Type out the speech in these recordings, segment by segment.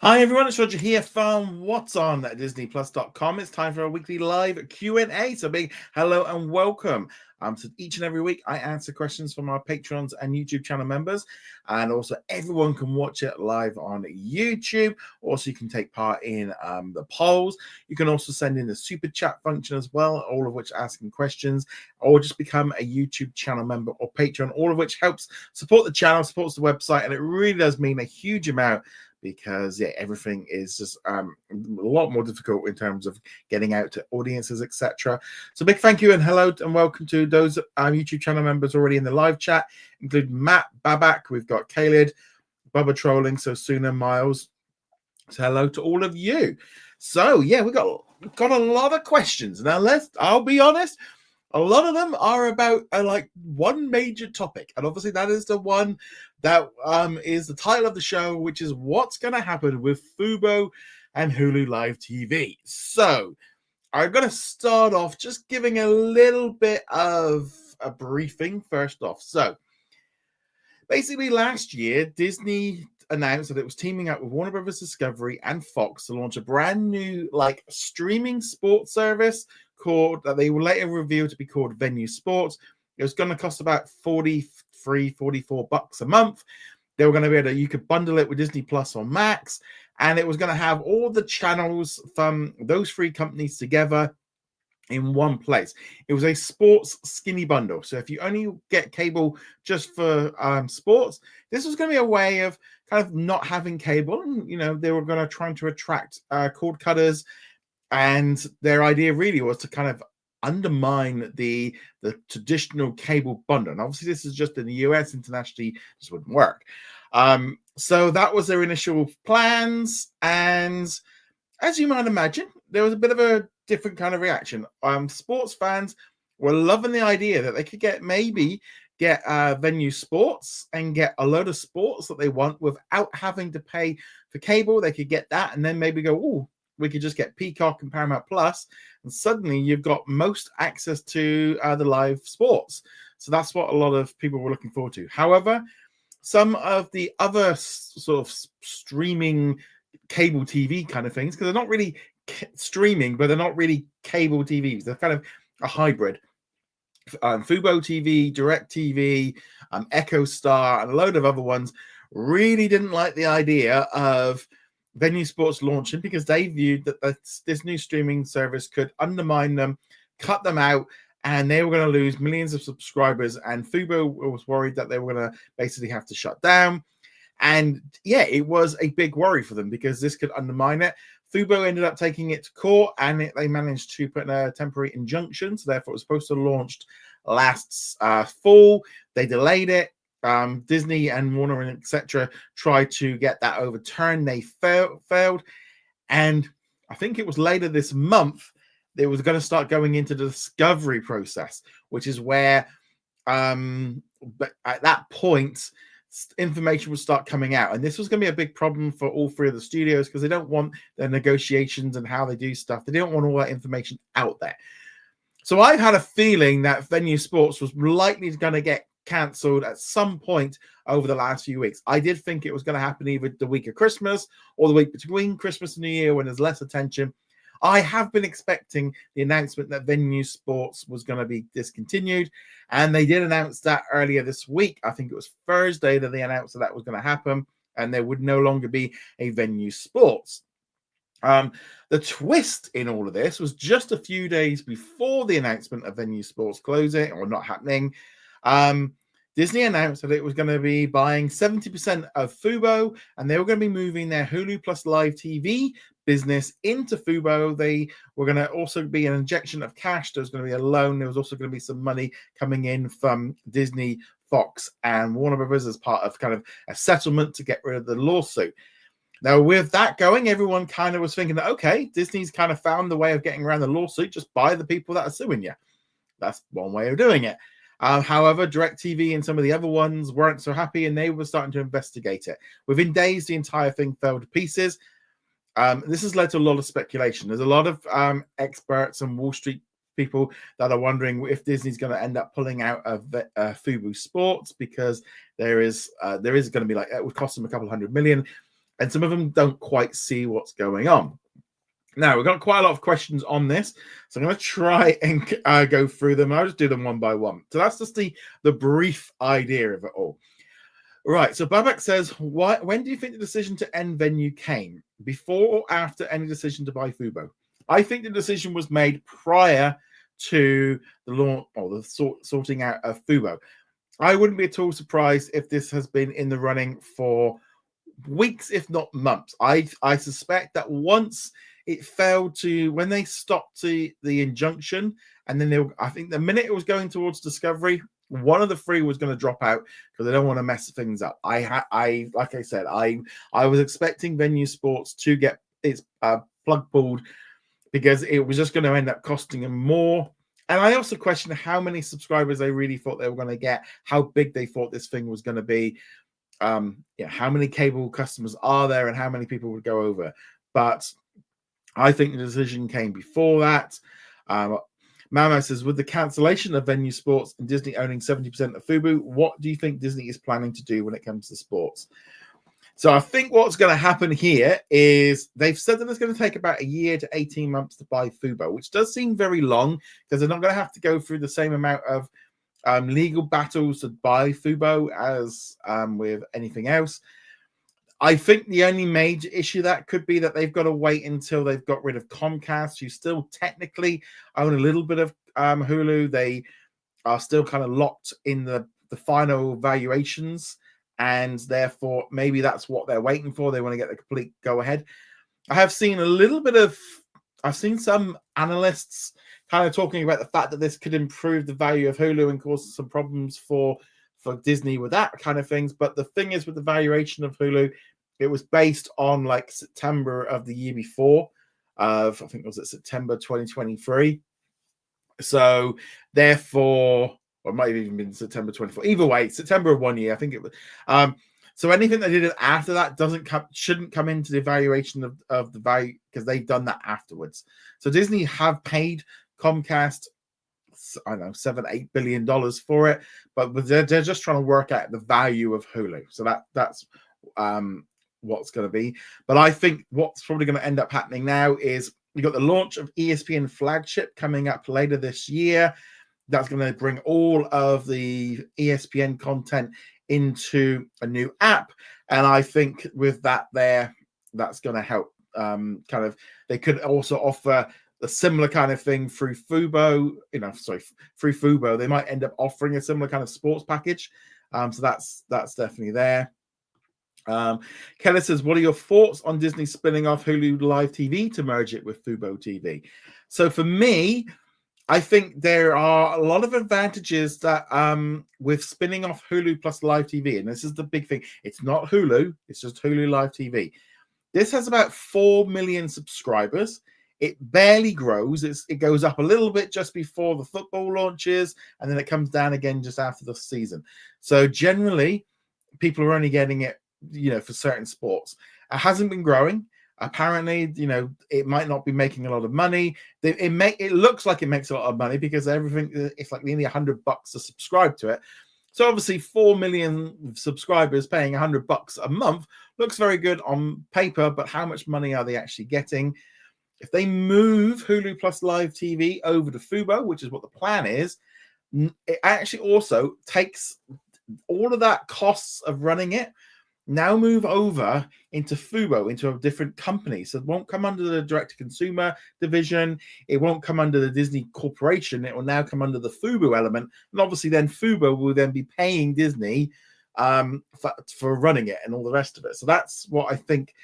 Hi everyone, it's Roger here from What's On at DisneyPlus.com. It's time for a weekly live Q&A. So big hello and welcome. So each and every week I answer questions from our Patrons and YouTube channel members, and also everyone can watch it live on YouTube. Also, you can take part in the polls. You can also send in the super chat function as well, all of which asking questions, or just become a YouTube channel member or Patreon, all of which helps support the channel, supports the website, and it really does mean a huge amount, because everything is just a lot more difficult in terms of getting out to audiences, etc. So big thank you and hello and welcome to those YouTube channel members already in the live chat, including Matt, Babak, we've got Khalid, Bubba Trolling, so Suna, Miles. So hello to all of you. So we've got a lot of questions. Now I'll be honest, a lot of them are about like one major topic, and obviously that is the one that is the title of the show, which is what's going to happen with Fubo and Hulu Live TV. So I'm going to start off just giving a little bit of a briefing first off. So basically last year, Disney announced that it was teaming up with Warner Brothers Discovery and Fox to launch a brand new streaming sports service called that they will later reveal to be called Venu Sports. It was going to cost about $44 a month. They were going to be able to, you could bundle it with Disney Plus or Max, and it was going to have all the channels from those three companies together in one place. It was a sports skinny bundle. So if you only get cable just for sports, this was going to be a way of kind of not having cable. And, they were going to try to attract cord cutters. And their idea really was to kind of undermine the traditional cable bundle. And obviously this is just in the US. Internationally, this wouldn't work. So that was their initial plans. And as you might imagine, there was a bit of a different kind of reaction. Sports fans were loving the idea that they could get Venu Sports and get a load of sports that they want without having to pay for cable. They could get that and then maybe go, oh, we could just get Peacock and Paramount Plus, and suddenly you've got most access to the live sports. So that's what a lot of people were looking forward to. However, some of the other sort of streaming cable TV kind of things, because they're not really streaming, but they're not really cable TVs. They're kind of a hybrid. Fubo TV, Direct TV, Echo Star, and a load of other ones really didn't like the idea of Venu Sports launching, because they viewed that this new streaming service could undermine them, cut them out, and they were going to lose millions of subscribers. And Fubo was worried that they were going to basically have to shut down. And it was a big worry for them because this could undermine it. Fubo ended up taking it to court, and they managed to put in a temporary injunction. So therefore, it was supposed to have launched last fall. They delayed it. Disney and Warner and etc. tried to get that overturned. They failed. And I think it was later this month they was going to start going into the discovery process, which is where but at that point information would start coming out. And this was going to be a big problem for all three of the studios, because they don't want their negotiations and how they do stuff. They don't want all that information out there. So I had a feeling that Venu Sports was likely going to get cancelled at some point over the last few weeks. I did think it was going to happen either the week of Christmas or the week between Christmas and New Year, when there's less attention. I have been expecting the announcement that Venu Sports was going to be discontinued, and they did announce that earlier this week. I think it was Thursday that they announced that was going to happen, and there would no longer be a Venu Sports. The twist in all of this was just a few days before the announcement of Venu Sports closing or not happening. Disney announced that it was going to be buying 70% of Fubo, and they were going to be moving their Hulu Plus Live TV business into Fubo. They were going to also be an injection of cash. There was going to be a loan. There was also going to be some money coming in from Disney, Fox, and Warner Brothers as part of kind of a settlement to get rid of the lawsuit. Now, with that going, everyone kind of was thinking that, okay, Disney's kind of found the way of getting around the lawsuit. Just buy the people that are suing you. That's one way of doing it. However, DirecTV and some of the other ones weren't so happy, and they were starting to investigate it. Within days, the entire thing fell to pieces. This has led to a lot of speculation. There's a lot of experts and Wall Street people that are wondering if Disney's going to end up pulling out of Fubo Sports, because there is going to be it would cost them a couple $100 million. and some of them don't quite see what's going on. Now, we've got quite a lot of questions on this, so I'm going to try and go through them. I'll just do them one by one. So that's just the brief idea of it all. Right, so Babak says, when do you think the decision to end Venu came? Before or after any decision to buy Fubo? I think the decision was made prior to the launch or the sorting out of Fubo. I wouldn't be at all surprised if this has been in the running for weeks, if not months. I suspect that once it failed to, when they stopped the injunction, and then I think the minute it was going towards Discovery, one of the three was going to drop out because they don't want to mess things up. Like I said, I was expecting Venu Sports to get its plug pulled because it was just going to end up costing them more. And I also questioned how many subscribers they really thought they were going to get, how big they thought this thing was going to be. How many cable customers are there and how many people would go over. But I think the decision came before that. Mamo says, with the cancellation of Venu Sports and Disney owning 70% of Fubo, what do you think Disney is planning to do when it comes to sports? So I think what's going to happen here is they've said that it's going to take about a year to 18 months to buy Fubo, which does seem very long because they're not going to have to go through the same amount of legal battles to buy Fubo as with anything else. I think the only major issue that could be that they've got to wait until they've got rid of Comcast, who still technically own a little bit of Hulu. They are still kind of locked in the final valuations, and therefore maybe that's what they're waiting for. They want to get the complete go ahead. I have seen I've seen some analysts kind of talking about the fact that this could improve the value of Hulu and cause some problems for Disney with that kind of things. But the thing is, with the valuation of Hulu, it was based on like September of the year before, I think it was September 2023. So therefore, or it might have even been September 24. Either way, September of 1 year, I think it was. So anything they did after that shouldn't come into the evaluation of the value because they've done that afterwards. So Disney have paid Comcast, I don't know, $7-8 billion for it, but they're just trying to work out the value of Hulu. So that's what's going to be. But I think what's probably going to end up happening now is you've got the launch of ESPN Flagship coming up later this year. That's going to bring all of the ESPN content into a new app, and I think with that that's going to help. They could also offer a similar kind of thing through Fubo. Through Fubo, they might end up offering a similar kind of sports package. So that's definitely there. Kelly says, what are your thoughts on Disney spinning off Hulu Live TV to merge it with Fubo TV? So for me, I think there are a lot of advantages that with spinning off Hulu plus Live TV, and this is the big thing. It's not Hulu, it's just Hulu Live TV. This has about 4 million subscribers. It barely grows. It goes up a little bit just before the football launches, and then it comes down again just after the season. So generally, people are only getting it, for certain sports. It hasn't been growing. Apparently, it might not be making a lot of money. It looks like it makes a lot of money because everything, it's like nearly $100 to subscribe to it. So obviously 4 million subscribers paying $100 a month looks very good on paper, but how much money are they actually getting? If they move Hulu plus Live TV over to Fubo, which is what the plan is, it actually also takes all of that costs of running it, now move over into Fubo, into a different company. So it won't come under the direct-to-consumer division. It won't come under the Disney Corporation. It will now come under the Fubo element. And obviously then Fubo will then be paying Disney for running it and all the rest of it. So that's what I think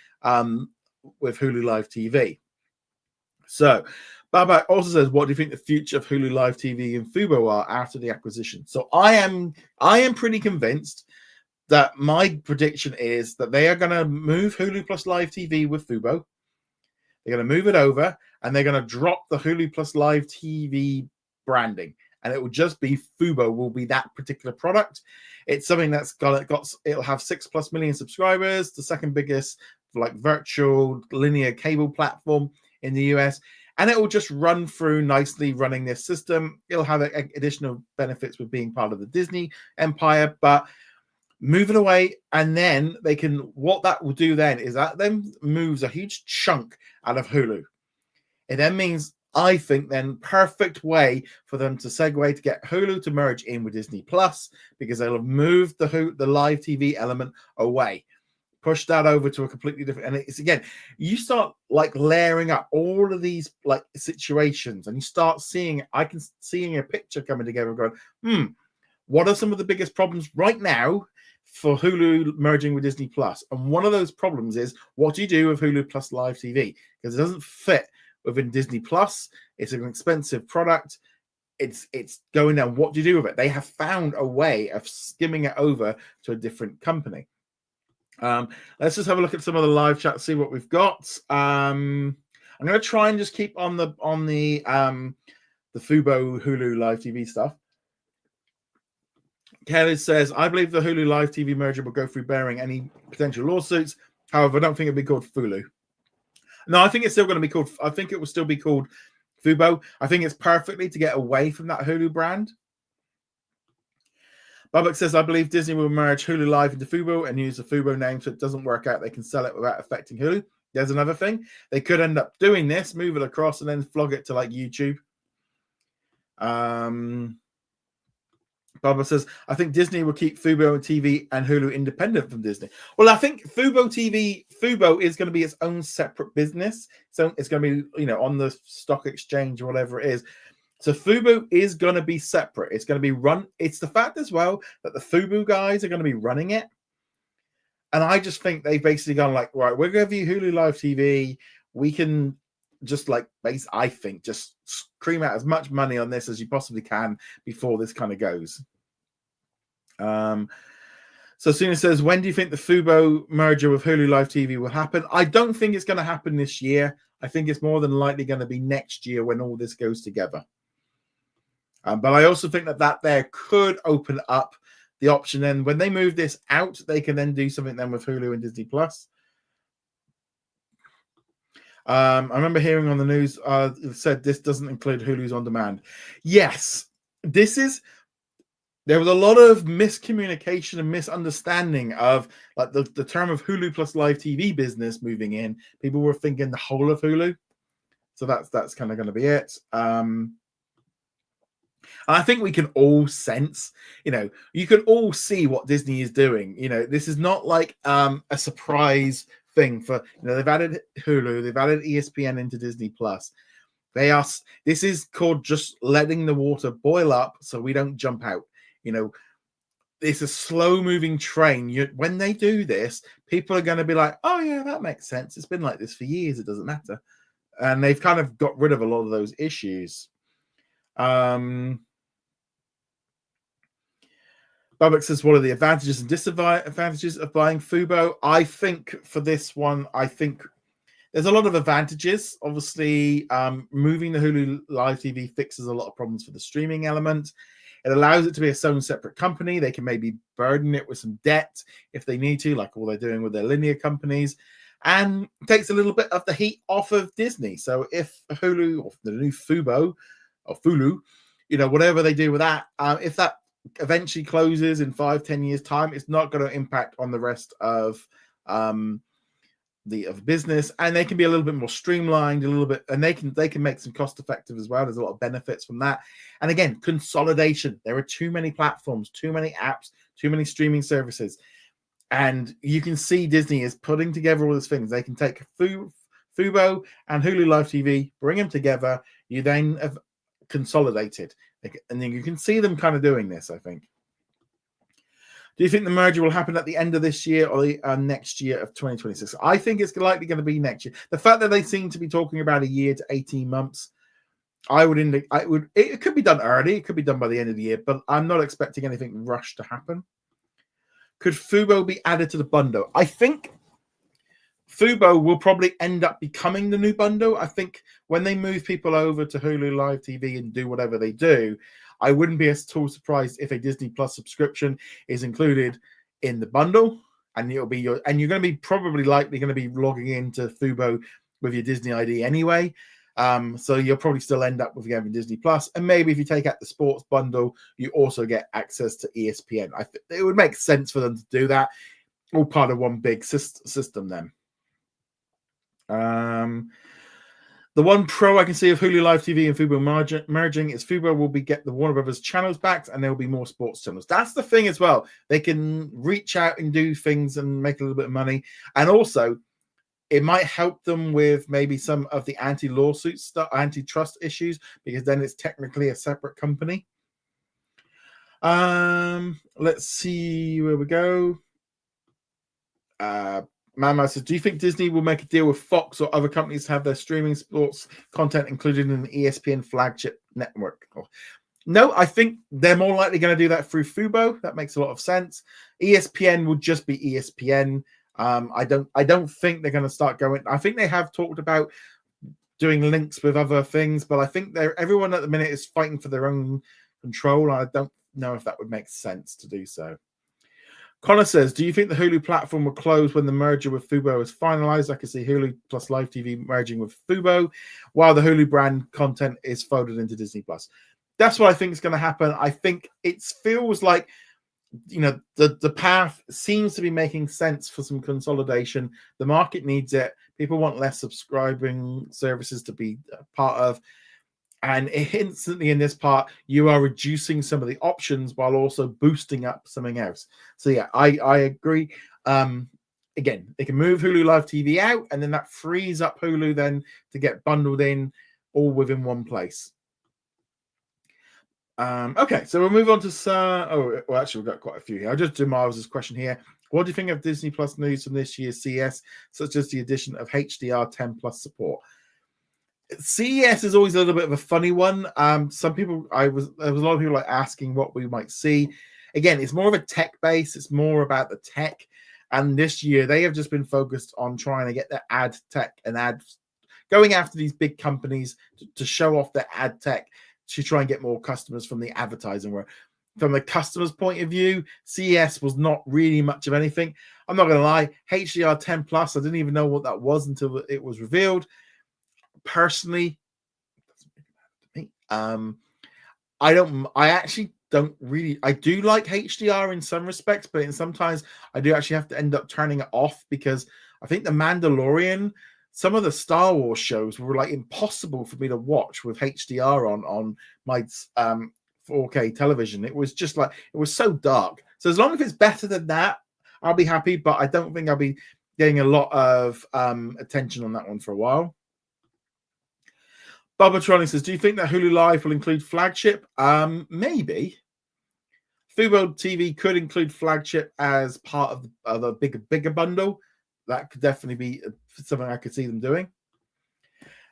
with Hulu Live TV. So Baba also says, what do you think the future of Hulu Live TV and Fubo are after the acquisition? So I am pretty convinced that my prediction is that they are going to move Hulu plus Live TV with Fubo. They're going to move it over, and they're going to drop the Hulu plus Live TV branding, and it will just be Fubo will be that particular product. It's something that's it'll have 6+ million subscribers, the second biggest virtual linear cable platform in the US, and it will just run through nicely running this system. It'll have additional benefits with being part of the Disney empire, but move it away, and then they can, what that will do then is that then moves a huge chunk out of Hulu. It then means, I think, then perfect way for them to segue to get Hulu to merge in with Disney Plus, because they'll have moved the live TV element away, push that over to a completely different, and it's, again, you start like layering up all of these like situations, and you start seeing, I can seeing a picture coming together going, what are some of the biggest problems right now for Hulu merging with Disney Plus? And one of those problems is, what do you do with Hulu Plus live TV? Because it doesn't fit within Disney Plus. It's an expensive product. It's going down. What do you do with it? They have found a way of skimming it over to a different company. Let's just have a look at some of the live chat, see what we've got. I'm going to try and just keep on the Fubo Hulu live TV stuff. Kelly says, I believe the Hulu live TV merger will go through bearing any potential lawsuits. However, I don't think it'll be called Hulu. No, I think it's still going to be called, I think it will still be called Fubo. I think it's perfectly to get away from that Hulu brand. Bubbock says, I believe Disney will merge Hulu Live into Fubo and use the Fubo name, so it doesn't work out. They can sell it without affecting Hulu. There's another thing. They could end up doing this, move it across, and then flog it to like YouTube. Bubba says, I think Disney will keep Fubo TV and Hulu independent from Disney. Well, I think Fubo is going to be its own separate business. So it's going to be, on the stock exchange or whatever it is. So Fubo is going to be separate. It's going to be run. It's the fact as well that the Fubo guys are going to be running it. And I just think they've basically gone like, right, we're going to give you Hulu Live TV. We can just I think just cream out as much money on this as you possibly can before this kind of goes. So Suna says, when do you think the Fubo merger with Hulu Live TV will happen? I don't think it's going to happen this year. I think it's more than likely going to be next year when all this goes together. But I also think that there could open up the option. Then when they move this out, they can then do something then with Hulu and Disney Plus. I remember hearing on the news it said this doesn't include Hulu's on demand. Yes, there was a lot of miscommunication and misunderstanding of like the term of Hulu plus live TV business moving in. People were thinking the whole of Hulu. So that's kind of going to be it. I think we can all sense, you can all see what Disney is doing. This is not like a surprise thing for, they've added Hulu, they've added ESPN into Disney Plus. This is called just letting the water boil up so we don't jump out. It's a slow moving train. When they do this, people are going to be like, oh yeah, that makes sense. It's been like this for years. It doesn't matter. And they've kind of got rid of a lot of those issues. Bubbock says, what are the advantages and disadvantages of buying Fubo? I think for this one, there's a lot of advantages. Obviously, moving the Hulu Live TV fixes a lot of problems for the streaming element. It allows it to be its own separate company. They can maybe burden it with some debt if they need to, like all they're doing with their linear companies, and takes a little bit of the heat off of Disney. So if Hulu or the new Fubo or Fulu, whatever they do with that, if that eventually closes in 5-10 years time, it's not going to impact on the rest of the business, and they can be a little bit more streamlined, a little bit, and they can make some cost effective as well. There's a lot of benefits from that. And again, consolidation. There are too many platforms, too many apps, too many streaming services, and you can see Disney is putting together all these things. They can take Fubo and Hulu Live TV, bring them together. You then have consolidated, and then you can see them kind of doing this, I think. Do you think the merger will happen at the end of this year or the next year of 2026? I think it's likely going to be next year. The fact that they seem to be talking about a year to 18 months, it could be done early. It could be done by the end of the year, but I'm not expecting anything rushed to happen. Could Fubo be added to the bundle? I think Fubo will probably end up becoming the new bundle. I think when they move people over to Hulu Live TV and do whatever they do, I wouldn't be at all surprised if a Disney Plus subscription is included in the bundle, and you're going to be probably likely going to be logging into Fubo with your Disney ID anyway. So you'll probably still end up with having Disney Plus, and maybe if you take out the sports bundle, you also get access to ESPN. I think it would make sense for them to do that, all part of one big system. Then, the one pro I can see of Hulu Live TV and Fubo merging is Fubo will get the Warner Brothers channels back, and there will be more sports channels. That's the thing as well. They can reach out and do things and make a little bit of money, and also it might help them with maybe some of the anti-lawsuit stuff, antitrust issues, because then it's technically a separate company. Let's see where we go. Mama says, do you think Disney will make a deal with Fox or other companies to have their streaming sports content included in the ESPN Flagship network? No, I think they're more likely going to do that through Fubo. That makes a lot of sense. ESPN will just be ESPN. I don't think they're going to start going. I think they have talked about doing links with other things, but I think everyone at the minute is fighting for their own control. I don't know if that would make sense to do so. Connor says, do you think the Hulu platform will close when the merger with Fubo is finalized? I can see Hulu plus Live TV merging with Fubo while the Hulu brand content is folded into Disney Plus. That's what I think is going to happen. I think it feels like, the path seems to be making sense for some consolidation. The market needs it. People want less subscribing services to be part of. And instantly in this part, you are reducing some of the options while also boosting up something else. So yeah, I agree. Again, they can move Hulu Live TV out, and then that frees up Hulu then to get bundled in all within one place. Okay, so we'll move on to actually we've got quite a few here. I'll just do Miles' question here. What do you think of Disney Plus news from this year's CES, such as the addition of HDR 10 Plus support? CES is always a little bit of a funny one. Some people, there was a lot of people like asking what we might see. Again, it's more of a tech base. It's more about the tech. And this year, they have just been focused on trying to get their ad tech and going after these big companies to show off their ad tech to try and get more customers from the advertising world. From the customer's point of view, CES was not really much of anything. I'm not going to lie. HDR 10 Plus, I didn't even know what that was until it was revealed. Personally, I actually don't really. I do like HDR in some respects, but in sometimes I do actually have to end up turning it off because I think The Mandalorian, some of the Star Wars shows were like impossible for me to watch with HDR on my 4K television. It was just like, it was so dark. So as long as it's better than that, I'll be happy, but I don't think I'll be getting a lot of attention on that one for a while. Bubbatronic says, do you think that Hulu Live will include Flagship? Maybe. Fubo TV could include Flagship as part of a bigger bundle. That could definitely be something I could see them doing.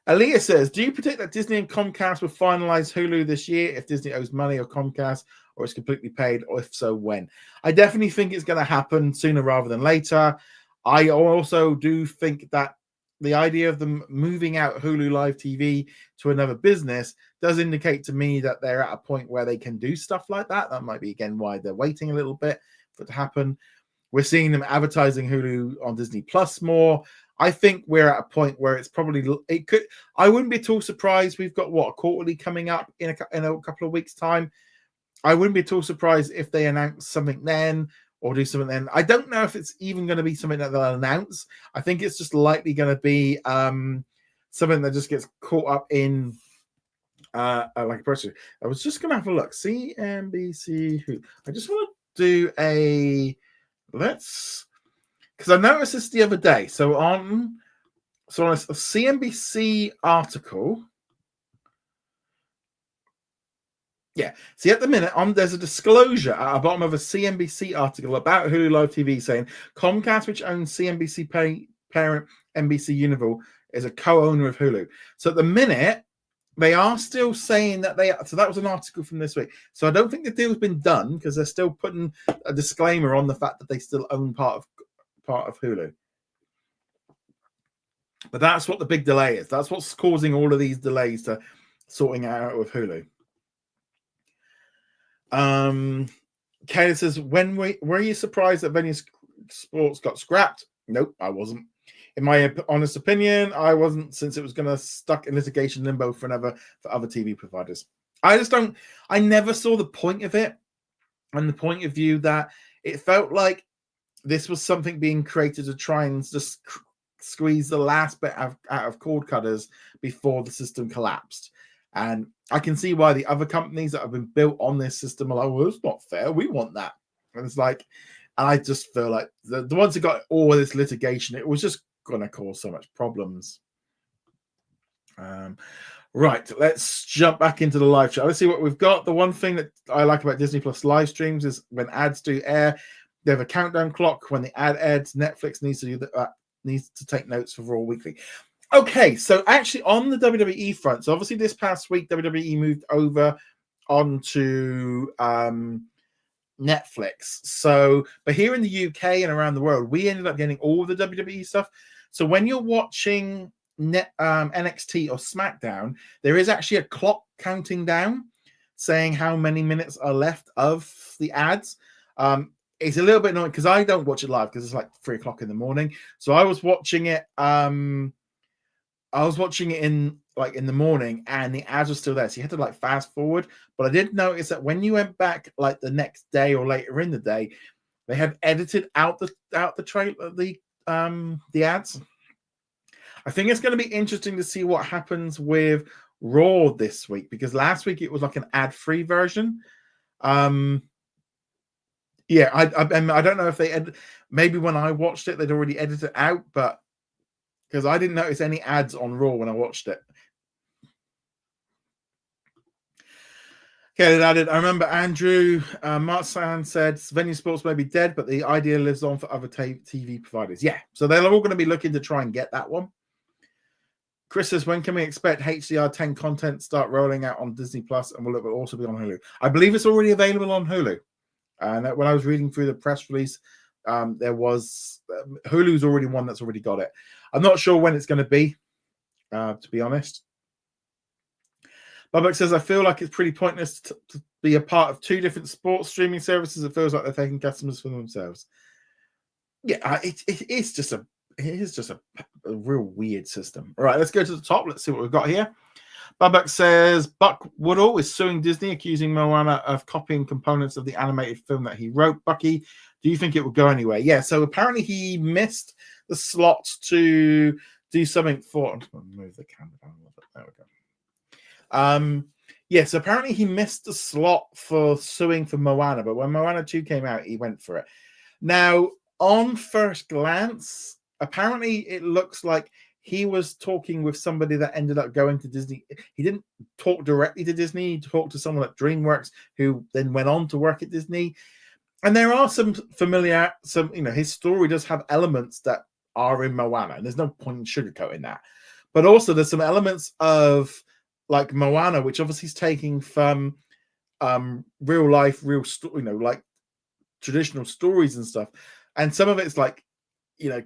Aaliyah says, do you predict that Disney and Comcast will finalize Hulu this year if Disney owes money or Comcast, or it's completely paid, or if so, when? I definitely think it's going to happen sooner rather than later. I also do think that the idea of them moving out Hulu Live TV to another business does indicate to me that they're at a point where they can do stuff like that. That might be, again, why they're waiting a little bit for it to happen. We're seeing them advertising Hulu on Disney Plus more. I think we're at a point where it's probably, I wouldn't be at all surprised. We've got a quarterly coming up in a couple of weeks' time. I wouldn't be at all surprised if they announce something then, or do something then. I don't know if it's even going to be something that they'll announce. I think it's just likely going to be something that just gets caught up in like a person. I was just going to have a look. CNBC Who. I just want to do because I noticed this the other day. So on a CNBC article. Yeah. See, at the minute, there's a disclosure at the bottom of a CNBC article about Hulu Live TV saying Comcast, which owns CNBC parent NBC Universal, is a co-owner of Hulu. So at the minute, they are still saying that so that was an article from this week. So I don't think the deal's been done because they're still putting a disclaimer on the fact that they still own part of Hulu. But that's what the big delay is. That's what's causing all of these delays to sorting out with Hulu. Kayla says, were you surprised that Venu Sports got scrapped? Nope, I wasn't. In my honest opinion, I wasn't, since it was going to stuck in litigation limbo for other TV providers. I never saw the point of it, and the point of view that it felt like this was something being created to try and just squeeze the last bit out of cord cutters before the system collapsed. And I can see why the other companies that have been built on this system are like, well, it's not fair. We want that. And it's like, and I just feel like the ones that got all this litigation, it was just going to cause so much problems. Right, let's jump back into the live chat. Let's see what we've got. The one thing that I like about Disney Plus live streams is when ads do air, they have a countdown clock. When the ad ends, Netflix needs to do that, needs to take notes for Raw Weekly. Okay, so actually on the WWE front, so obviously this past week WWE moved over onto Netflix. So, but here in the UK and around the world, we ended up getting all the WWE stuff. So when you're watching NXT or SmackDown, there is actually a clock counting down saying how many minutes are left of the ads. It's a little bit annoying because I don't watch it live because it's like 3 o'clock in the morning. So I was watching it. I was watching it in the morning, and the ads were still there, so you had to like fast forward. But I did notice that when you went back like the next day or later in the day, they had edited out the trailer, the ads. I think it's going to be interesting to see what happens with Raw this week, because last week it was like an ad-free version. Yeah, I don't know if they maybe when I watched it they'd already edited it out, but because I didn't notice any ads on Raw when I watched it. Okay, I remember Andrew Marsan said Venu Sports may be dead, but the idea lives on for other TV providers. Yeah, so they're all going to be looking to try and get that one. Chris says, when can we expect HDR10 content start rolling out on Disney Plus, and will it also be on Hulu? I believe it's already available on Hulu. And when I was reading through the press release, there was Hulu's already one that's already got it. I'm not sure when it's going to be honest. Bubbock says, I feel like it's pretty pointless to be a part of 2 different sports streaming services. It feels like they're taking customers for themselves. Yeah, it is just a real weird system. All right, let's go to the top. Let's see what we've got here. Bubbock says, Buck Woodall is suing Disney, accusing Moana of copying components of the animated film that he wrote. Bucky, do you think it will go anywhere? Yeah, so apparently he missed the slot to do something for... I'm just going to move the camera down a little bit. There we go. Yes, apparently he missed the slot for suing for Moana, but when Moana 2 came out, he went for it. Now, on first glance, apparently it looks like he was talking with somebody that ended up going to Disney. He didn't talk directly to Disney. He talked to someone at DreamWorks who then went on to work at Disney. And there are some his story does have elements that are in Moana, and there's no point in sugarcoating that. But also there's some elements of like Moana, which obviously is taking from real life, like traditional stories and stuff. And some of it's like,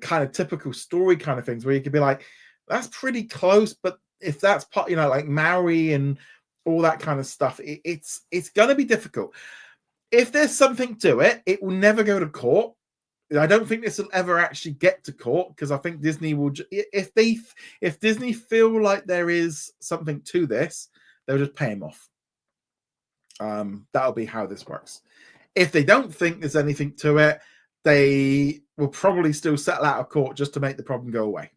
kind of typical story kind of things where you could be like, that's pretty close. But if that's part, like Maui and all that kind of stuff, it's going to be difficult. If there's something to it, it will never go to court. I don't think this will ever actually get to court, because I think Disney will, if Disney feel like there is something to this, they'll just pay him off. That'll be how this works. If they don't think there's anything to it, they will probably still settle out of court just to make the problem go away.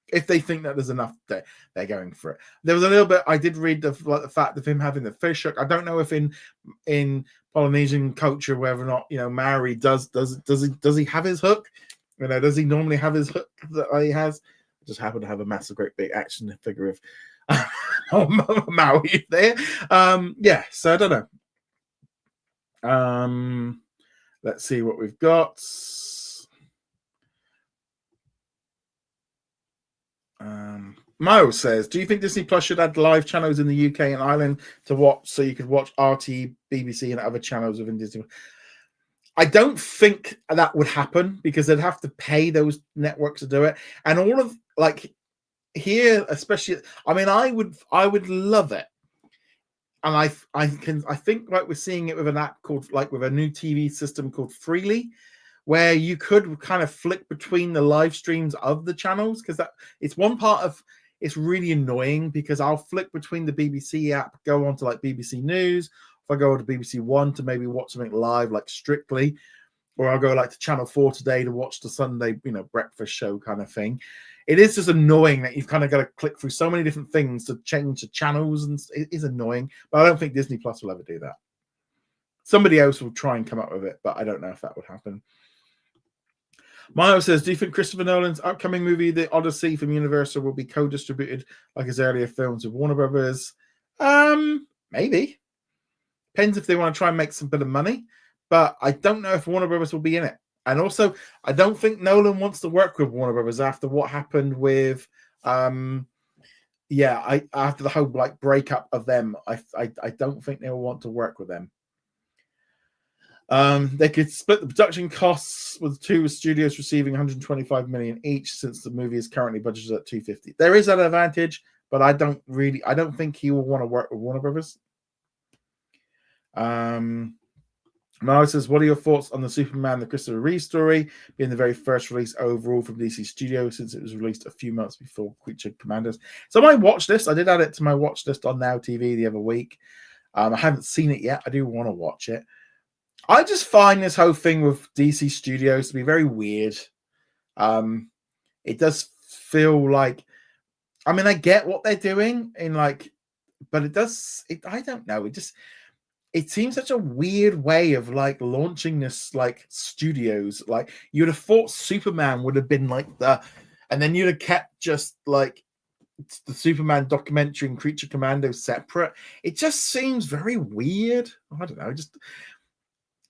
If they think that there's enough, they're going for it. There was a little bit, I did read the fact of him having the fish hook. I don't know if in Polynesian culture whether or not Maori does he have his hook? Does he normally have his hook that he has? I just happen to have a massive, great big action figure of Maui there. Yeah, so I don't know. Let's see what we've got. Miles says, do you think Disney Plus should add live channels in the UK and Ireland to watch, so you could watch RT, BBC and other channels within Disney? I don't think that would happen, because they'd have to pay those networks to do it. And all of here, especially, I would love it. And I think like we're seeing it with an app called, with a new TV system called Freely, where you could kind of flick between the live streams of the channels, because that it's one part of it's really annoying, because I'll flick between the BBC app, go on to like BBC News, if I go to BBC One to maybe watch something live like Strictly, or I'll go like to Channel 4 today to watch the Sunday, breakfast show kind of thing. It is just annoying that you've kind of got to click through so many different things to change the channels, and it is annoying. But I don't think Disney Plus will ever do that. Somebody else will try and come up with it, but I don't know if that would happen. Mayo says, do you think Christopher Nolan's upcoming movie, The Odyssey from Universal, will be co-distributed like his earlier films with Warner Brothers? Maybe. Depends if they want to try and make some bit of money. But I don't know if Warner Brothers will be in it. And also, I don't think Nolan wants to work with Warner Brothers after what happened with, after the whole like breakup of them. I don't think they'll want to work with them. They could split the production costs, with two studios receiving 125 million each, since the movie is currently budgeted at 250. There is that advantage, but I don't think he will want to work with Warner Brothers. Mao says, what are your thoughts on the Superman, the Christopher Reeve story, being the very first release overall from DC Studios, since it was released a few months before Creature Commandos? So my watch list, I did add it to my watch list on Now TV the other week. I haven't seen it yet. I do want to watch it. I just find this whole thing with DC Studios to be very weird. It does feel like, I get what they're doing but I don't know. It seems such a weird way of like launching this like studios. Like, you'd have thought Superman would have been like and then you'd have kept just like the Superman documentary and Creature Commando separate. It just seems very weird. I don't know.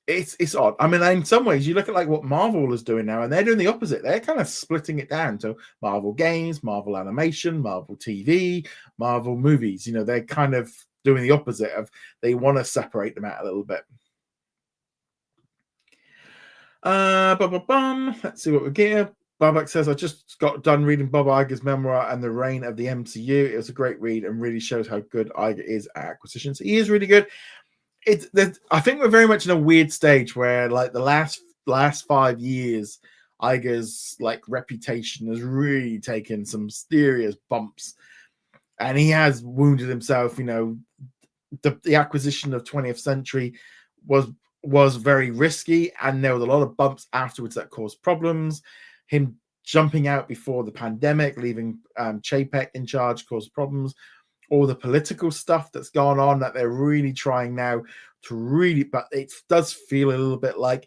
It's odd. In some ways, you look at like what Marvel is doing now, and they're doing the opposite. They're kind of splitting it down to Marvel Games, Marvel Animation, Marvel TV, Marvel Movies. They're kind of doing the opposite of, they want to separate them out a little bit. Let's see what we get here. Babak says, I just got done reading Bob Iger's memoir and the reign of the MCU. It was a great read and really shows how good Iger is at acquisitions. He is really good. I think we're very much in a weird stage where like the last 5 years, Iger's like reputation has really taken some serious bumps, and he has wounded himself. The acquisition of 20th Century was very risky, and there was a lot of bumps afterwards that caused problems. Him jumping out before the pandemic, leaving Chapek in charge, caused problems. All the political stuff that's gone on that they're really trying now to but it does feel a little bit like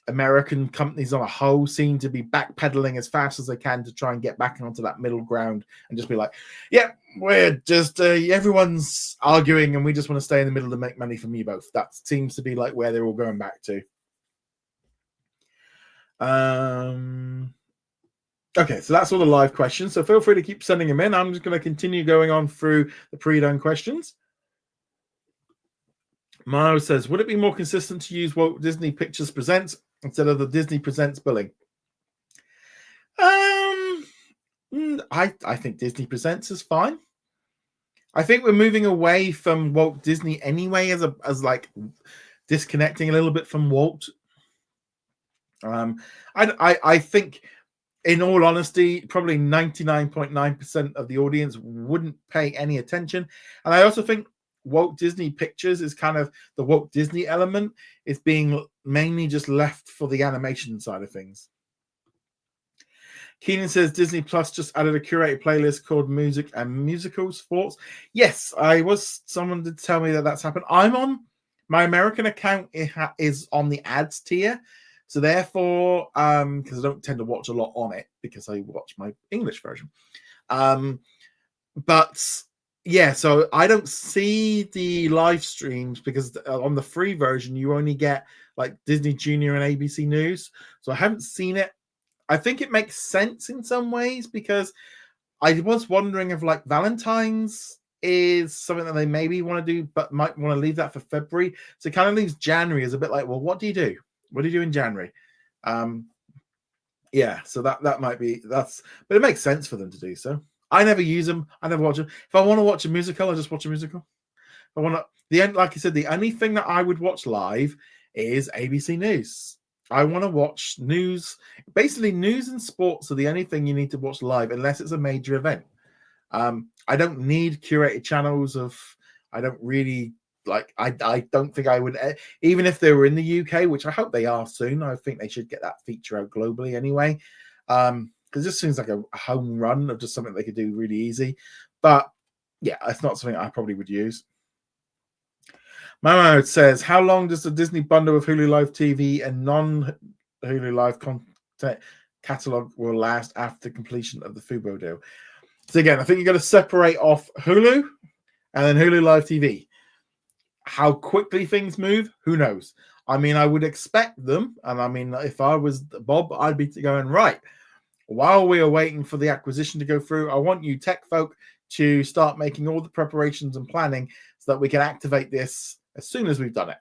American companies on a whole seem to be backpedaling as fast as they can to try and get back onto that middle ground and just be like, yeah, we're just everyone's arguing and we just want to stay in the middle to make money from you both. That seems to be like where they're all going back to. Okay, so that's all the live questions. So feel free to keep sending them in. I'm just going to continue going on through the pre-done questions. Mao says, would it be more consistent to use Walt Disney Pictures Presents instead of the Disney Presents billing? I think Disney Presents is fine. I think we're moving away from Walt Disney anyway, as like disconnecting a little bit from Walt. I think, in all honesty, probably 99.9% of the audience wouldn't pay any attention. And I also think Walt Disney Pictures is kind of the Walt Disney element is being mainly just left for the animation side of things. Keenan says Disney Plus just added a curated playlist called Music and Musicals Thoughts. Yes, someone did tell me that that's happened. I'm on my American account. Is on the ads tier. So therefore, because I don't tend to watch a lot on it because I watch my English version. But yeah, so I don't see the live streams because on the free version, you only get like Disney Junior and ABC News. So I haven't seen it. I think it makes sense in some ways because I was wondering if like Valentine's is something that they maybe want to do, but might want to leave that for February. So it kind of leaves January as a bit like, well, what do you do? What do you do in January? Yeah, so that might be but it makes sense for them to do so. I never use them. I never watch them. If I want to watch a musical, I just watch a musical. If I want to, like I said, the only thing that I would watch live is ABC News. I want to watch news. Basically, news and sports are the only thing you need to watch live unless it's a major event. I don't need curated channels of. I don't really like. I don't think I would, even if they were in the UK, which I hope they are soon. I think they should get that feature out globally anyway, because it just seems like a home run of just something they could do really easy. But yeah, it's not something I probably would use. Moana says, how long does the Disney bundle of Hulu Live TV and non-Hulu Live content catalog will last after the completion of the Fubo deal? So again, I think you've got to separate off Hulu and then Hulu Live TV. How quickly things move, who knows? I mean, I would expect them, and I mean, if I was Bob, I'd be going, right, while we are waiting for the acquisition to go through, I want you tech folk to start making all the preparations and planning so that we can activate this as soon as we've done it.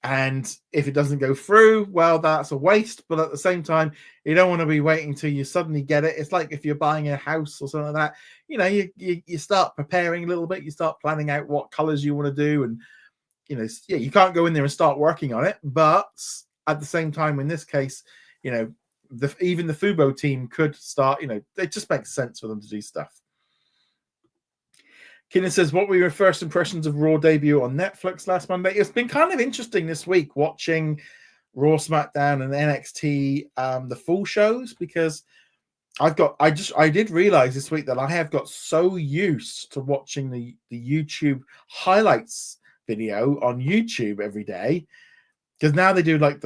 And if it doesn't go through, well, that's a waste. But at the same time, you don't want to be waiting until you suddenly get it. It's like if you're buying a house or something like that, you know, you start preparing a little bit. You start planning out what colors you want to do. And, you know, yeah, you can't go in there and start working on it. But at the same time, in this case, you know, even the Fubo team could start, you know, it just makes sense for them to do stuff. Keenan says, what were your first impressions of Raw debut on Netflix last Monday? It's been kind of interesting this week watching Raw, SmackDown, and NXT, the full shows, because I did realize this week that I have got so used to watching the YouTube highlights video on YouTube every day, because now they do like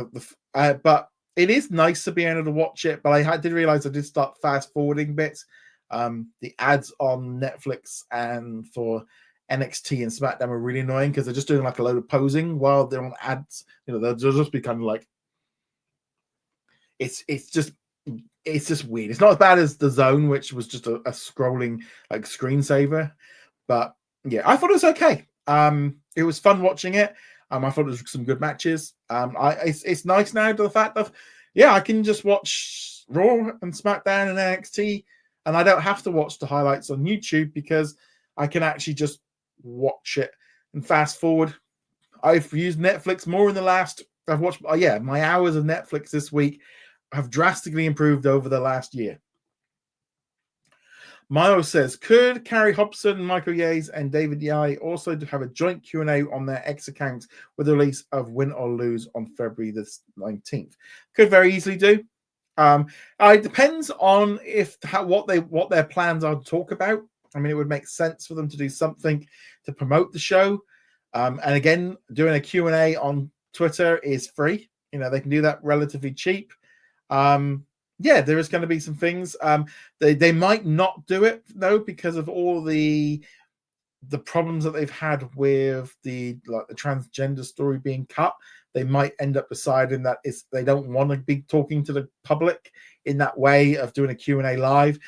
but it is nice to be able to watch it. But I did realize I did start fast forwarding bits. The ads on Netflix and for NXT and SmackDown are really annoying because they're just doing like a load of posing while they're on ads. You know, they'll just be kind of like, it's just weird. It's not as bad as The Zone, which was just a scrolling like screensaver, but yeah, I thought it was okay. It was fun watching it. I thought it was some good matches. It's nice now to the fact of, yeah, I can just watch Raw and SmackDown and NXT. And I don't have to watch the highlights on YouTube because I can actually just watch it and fast forward. I've used Netflix more in the last. I've watched, my hours of Netflix this week have drastically improved over the last year. Miles says, could Carrie Hobson, Michael Yates, and David Yai also have a joint Q&A on their X account with the release of Win or Lose on February the 19th? Could very easily do. It depends on what their plans are to talk about. I mean, it would make sense for them to do something to promote the show. And again, doing a Q&A on Twitter is free. You know, they can do that relatively cheap. Yeah, there is going to be some things. They might not do it though because of all the problems that they've had with the transgender story being cut. They might end up deciding that they don't want to be talking to the public in that way of doing a Q&A live.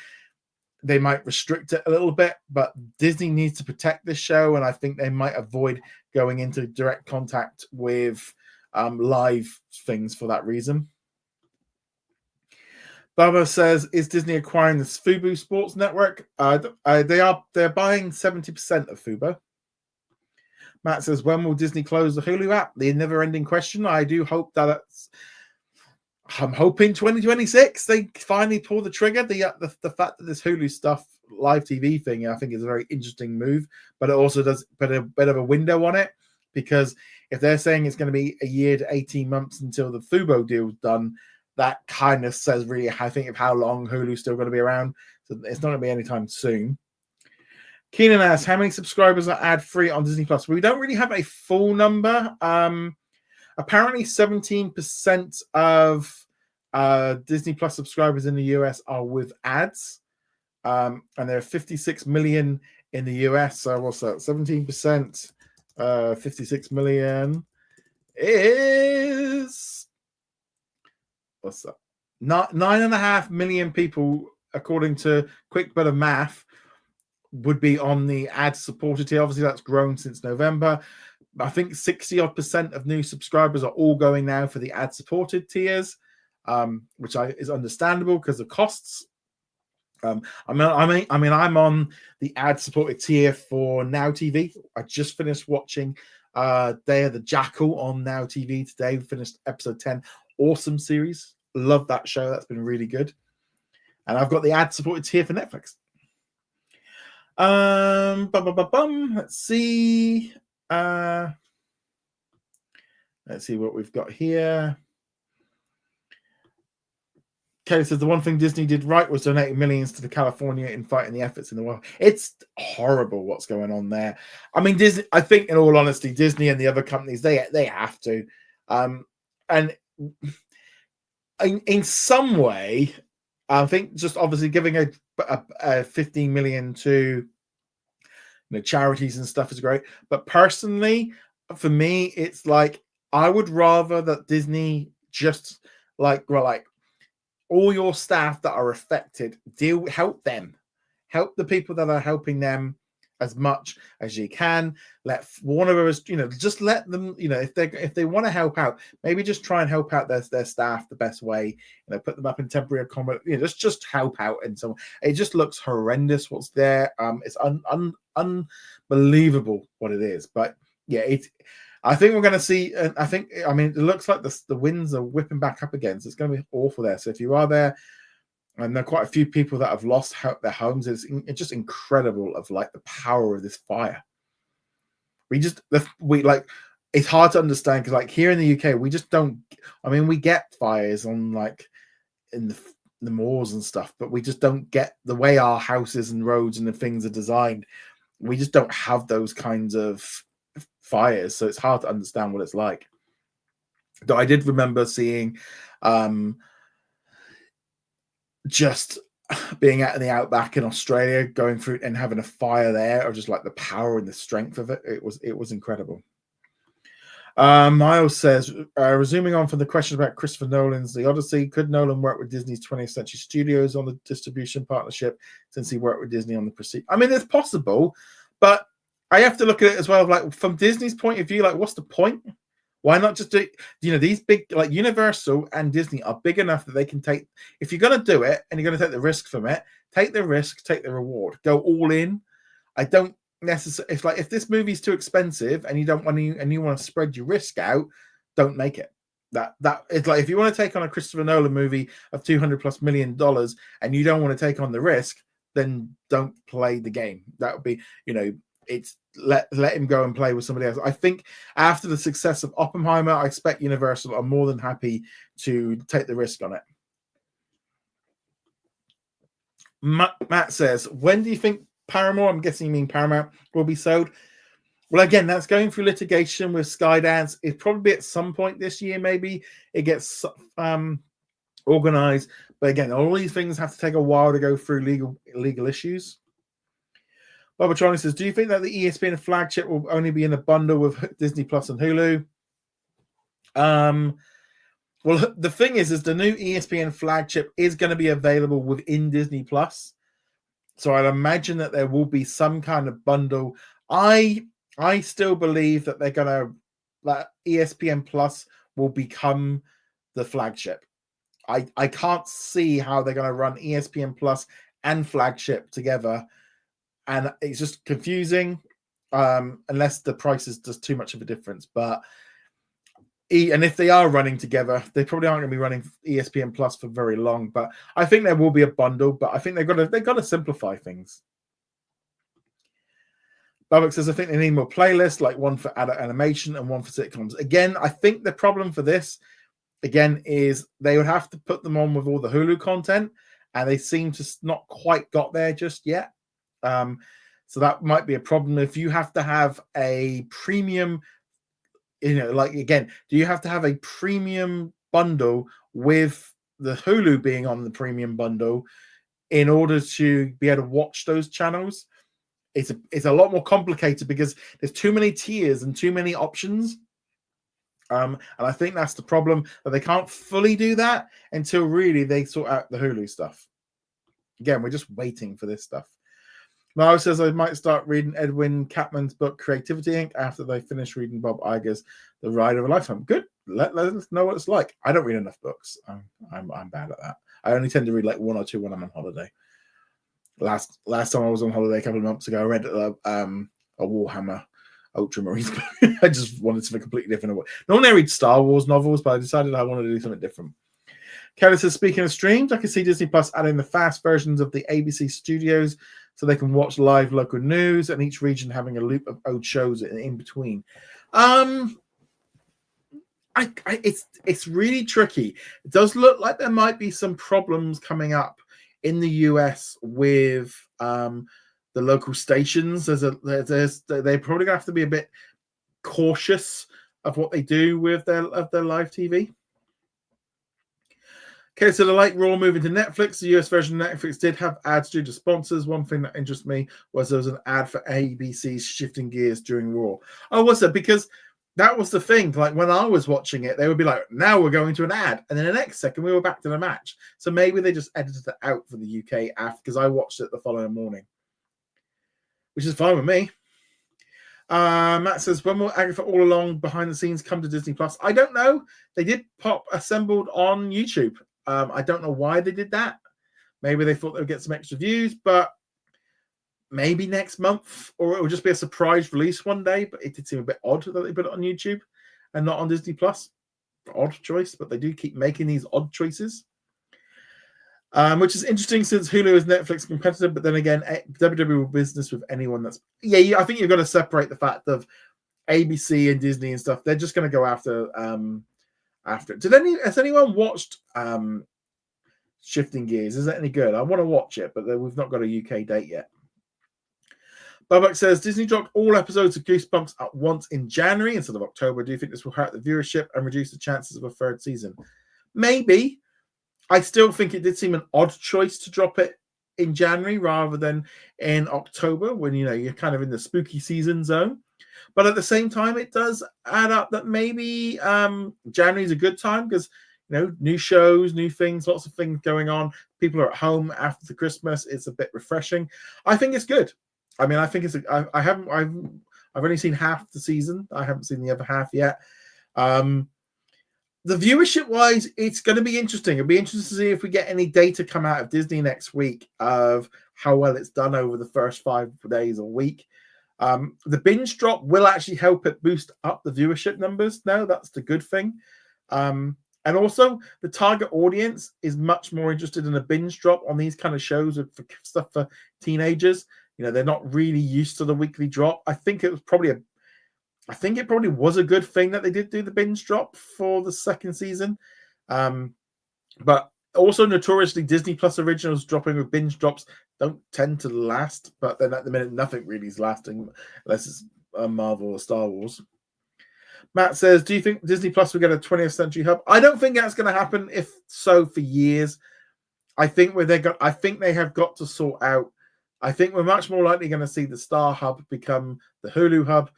They might restrict it a little bit, but Disney needs to protect this show, and I think they might avoid going into direct contact with live things for that reason. Baba says, is Disney acquiring the Fubo Sports network? They're buying 70% of Fubo. Matt says, when will Disney close the Hulu app? The never-ending question. I do hope I'm hoping 2026 they finally pull the trigger. The fact that this Hulu stuff, live TV thing, I think is a very interesting move, but it also does put a bit of a window on it, because if they're saying it's going to be a year to 18 months until the Fubo deal's done, that kind of says really, I think, of how long Hulu's still going to be around. So it's not going to be anytime soon. Keenan asks, how many subscribers are ad-free on Disney Plus? We don't really have a full number. Apparently 17% of Disney Plus subscribers in the US are with ads. And there are 56 million in the US. So what's that? 17%, 56 million is, what's that? 9.5 million people, according to quick bit of math, would be on the ad-supported tier. Obviously, that's grown since November. I think 60% of new subscribers are all going now for the ad-supported tiers, which is understandable because of costs. I'm on the ad-supported tier for Now TV. I just finished watching Day of the Jackal on Now TV today. We finished episode 10. awesome series. Love that show. That's been really good. And I've got the ad-supported tier for Netflix. Let's see. Let's see what we've got here. Kelly says the one thing Disney did right was donating millions to the California in fighting the efforts in the world. It's horrible what's going on there. I mean, Disney, I think in all honesty, Disney and the other companies, they have to. And in some way, I think just obviously giving a 15 million to charities and stuff is great. But personally, for me, it's like I would rather that Disney just like all your staff that are affected, help them, help the people that are helping them as much as you can. Let Warner Bros., just let them, if they want to help out, maybe just try and help out their staff the best way. Put them up in temporary accommodation. Just help out. And so it just looks horrendous what's there. It's unbelievable what it is. But yeah, I think we're going to see. I mean, it looks like the winds are whipping back up again. So it's going to be awful there. So if you are there, and there are quite a few people that have lost their homes, it's just incredible of like the power of this fire. It's hard to understand because like here in the UK, we just don't. I mean, we get fires on like in the moors and stuff, but we just don't get the way our houses and roads and the things are designed. We just don't have those kinds of fires, so it's hard to understand what it's like. Though I did remember seeing just being out in the outback in Australia, going through and having a fire there, or just like the power and the strength of it. It was incredible. Miles says, resuming on from the question about Christopher Nolan's The Odyssey, could Nolan work with Disney's 20th Century Studios on the distribution partnership since he worked with Disney on the Prestige? I mean, it's possible, but I have to look at it as well, like from Disney's point of view, like what's the point? Why not just do, these big, like Universal and Disney are big enough that they can take, if you're going to do it and you're going to take the risk from it, take the risk, take the reward, go all in. I don't necessarily, if this movie's too expensive and you don't want to, and you want to spread your risk out, don't make it. That it's like, if you want to take on a Christopher Nolan movie of $200+ million and you don't want to take on the risk, then don't play the game. That would be, it's let him go and play with somebody else. I think after the success of Oppenheimer, I expect Universal are more than happy to take the risk on it. Matt says, when do you think Paramount, I'm guessing you mean Paramount, will be sold? Well, again, that's going through litigation with Skydance. It'll probably be at some point this year, maybe it gets organized. But again, all these things have to take a while to go through legal issues. Bobatronic says, do you think that the ESPN Flagship will only be in a bundle with Disney Plus and Hulu? Well, the thing is the new ESPN Flagship is going to be available within Disney Plus. So I'd imagine that there will be some kind of bundle. I still believe that they're going to, that ESPN Plus will become the flagship. I can't see how they're going to run ESPN Plus and Flagship together. And it's just confusing unless the price is just too much of a difference. But and if they are running together, they probably aren't going to be running ESPN Plus for very long. But I think there will be a bundle. But I think they've got to simplify things. Babak says, I think they need more playlists, like one for adult animation and one for sitcoms. Again, I think the problem for this, again, is they would have to put them on with all the Hulu content, and they seem to not quite got there just yet. So that might be a problem. If you have to have a premium, again, do you have to have a premium bundle with the Hulu being on the premium bundle in order to be able to watch those channels? It's a lot more complicated because there's too many tiers and too many options. And I think that's the problem, that they can't fully do that until really they sort out the Hulu stuff. Again, we're just waiting for this stuff. Mario says, I might start reading Edwin Catman's book, Creativity Inc., after they finish reading Bob Iger's The Ride of a Lifetime. Good. Let us know what it's like. I don't read enough books. I'm bad at that. I only tend to read like one or two when I'm on holiday. Last time I was on holiday a couple of months ago, I read a Warhammer Ultramarines. I just wanted something completely different. Normally I read Star Wars novels, but I decided I wanted to do something different. Kelly says, speaking of streams, I can see Disney Plus adding the fast versions of the ABC studios so they can watch live local news, and each region having a loop of old shows in between. It's really tricky. It does look like there might be some problems coming up in the US with the local stations. They're probably gonna have to be a bit cautious of what they do with their live TV. Okay, so the like Raw moving to Netflix, the US version of Netflix did have ads due to sponsors. One thing that interests me was there was an ad for ABC's Shifting Gears during Raw. Oh, was it? Because that was the thing. Like when I was watching it, they would be like, now we're going to an ad. And then the next second, we were back to the match. So maybe they just edited it out for the UK after, because I watched it the following morning, which is fine with me. Matt says, when will Agatha All Along behind the scenes come to Disney Plus? I don't know. They did pop assembled on YouTube. I don't know why they did that. Maybe they thought they would get some extra views, but maybe next month, or it will just be a surprise release one day. But it did seem a bit odd that they put it on YouTube and not on Disney Plus. Odd choice, but they do keep making these odd choices. Which is interesting since Hulu is Netflix competitor, but then again, WWE will business with anyone that's... Yeah, I think you've got to separate the fact of ABC and Disney and stuff. They're just going to go after it. Has anyone watched Shifting Gears? Is that any good? I want to watch it, but we've not got a UK date yet. Babak says, Disney dropped all episodes of Goosebumps at once in January instead of October. Do you think this will hurt the viewership and reduce the chances of a third season? Maybe. I still think it did seem an odd choice to drop it in January rather than in October when, you're kind of in the spooky season zone. But at the same time, it does add up that maybe January is a good time because, new shows, new things, lots of things going on. People are at home after the Christmas. It's a bit refreshing. I think it's good. I mean, I think it's. I've only seen half the season. I haven't seen the other half yet. The viewership-wise, it's going to be interesting. It'll be interesting to see if we get any data come out of Disney next week of how well it's done over the first 5 days or week. The binge drop will actually help it boost up the viewership numbers. No, that's the good thing. And also, the target audience is much more interested in a binge drop on these kind of shows for stuff for teenagers. They're not really used to the weekly drop. I think it probably was a good thing that they did do the binge drop for the second season. But also notoriously, Disney Plus originals dropping with binge drops don't tend to last. But then at the minute, nothing really is lasting unless it's Marvel or Star Wars. Matt says, do you think Disney Plus will get a 20th Century Hub? I don't think that's going to happen. If so, for years. I think they have got to sort out. I think we're much more likely going to see the Star Hub become the Hulu Hub.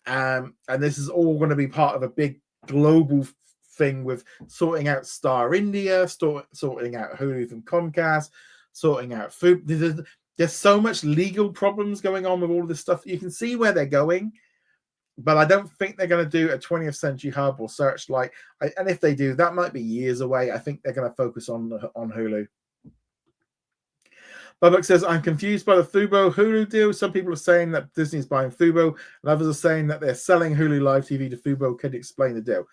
And this is all going to be part of a big global thing with sorting out Star India, sorting out Hulu from Comcast, sorting out food. There's so much legal problems going on with all of this stuff. You can see where they're going, but I don't think they're going to do a 20th Century Hub or Searchlight. And if they do, that might be years away. I think they're going to focus on Hulu. Babak says, I'm confused by the Fubo Hulu deal. Some people are saying that Disney's buying Fubo, and others are saying that they're selling Hulu Live TV to Fubo. Can you explain the deal?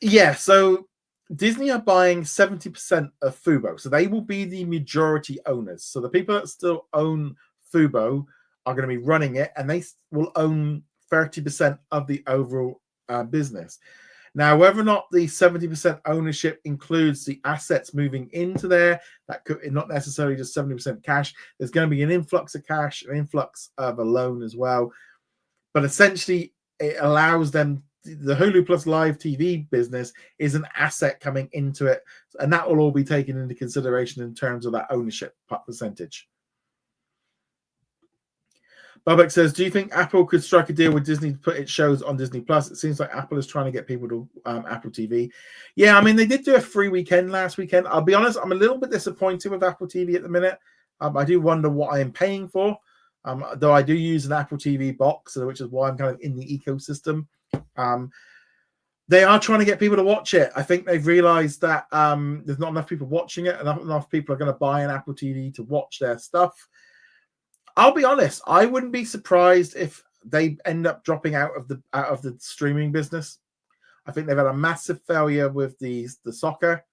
Yeah, so Disney are buying 70% of Fubo, so they will be the majority owners. So the people that still own Fubo are going to be running it, and they will own 30% of the overall business. Now, whether or not the 70% ownership includes the assets moving into there, that could not necessarily just 70% cash. There's going to be an influx of cash, an influx of a loan as well. But essentially, it allows them, the Hulu Plus Live TV business is an asset coming into it. And that will all be taken into consideration in terms of that ownership percentage. Babak says, do you think Apple could strike a deal with Disney to put its shows on Disney Plus? It seems like Apple is trying to get people to Apple TV. Yeah, I mean, they did do a free weekend last weekend. I'll be honest, I'm a little bit disappointed with Apple TV at the minute. I do wonder what I am paying for, though I do use an Apple TV box, which is why I'm kind of in the ecosystem. They are trying to get people to watch it. I think they've realized that there's not enough people watching it, and not enough people are going to buy an Apple TV to watch their stuff. I'll be honest, I wouldn't be surprised if they end up dropping out of the streaming business. I think they've had a massive failure with the soccer.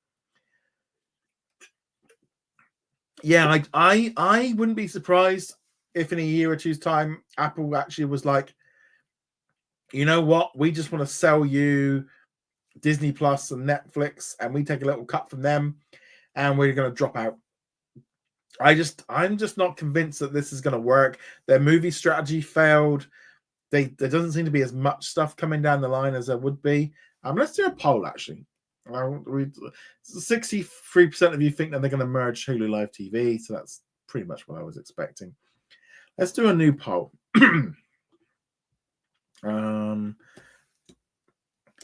Yeah, I wouldn't be surprised if in a year or two's time Apple actually was like, you know what, we just want to sell you Disney Plus and Netflix, and we take a little cut from them, and we're going to drop out. I'm just not convinced that this is going to work. Their movie strategy failed. There doesn't seem to be as much stuff coming down the line as there would be. Let's do a poll, actually. 63% of you think that they're going to merge Hulu Live TV, so that's pretty much what I was expecting. Let's do a new poll.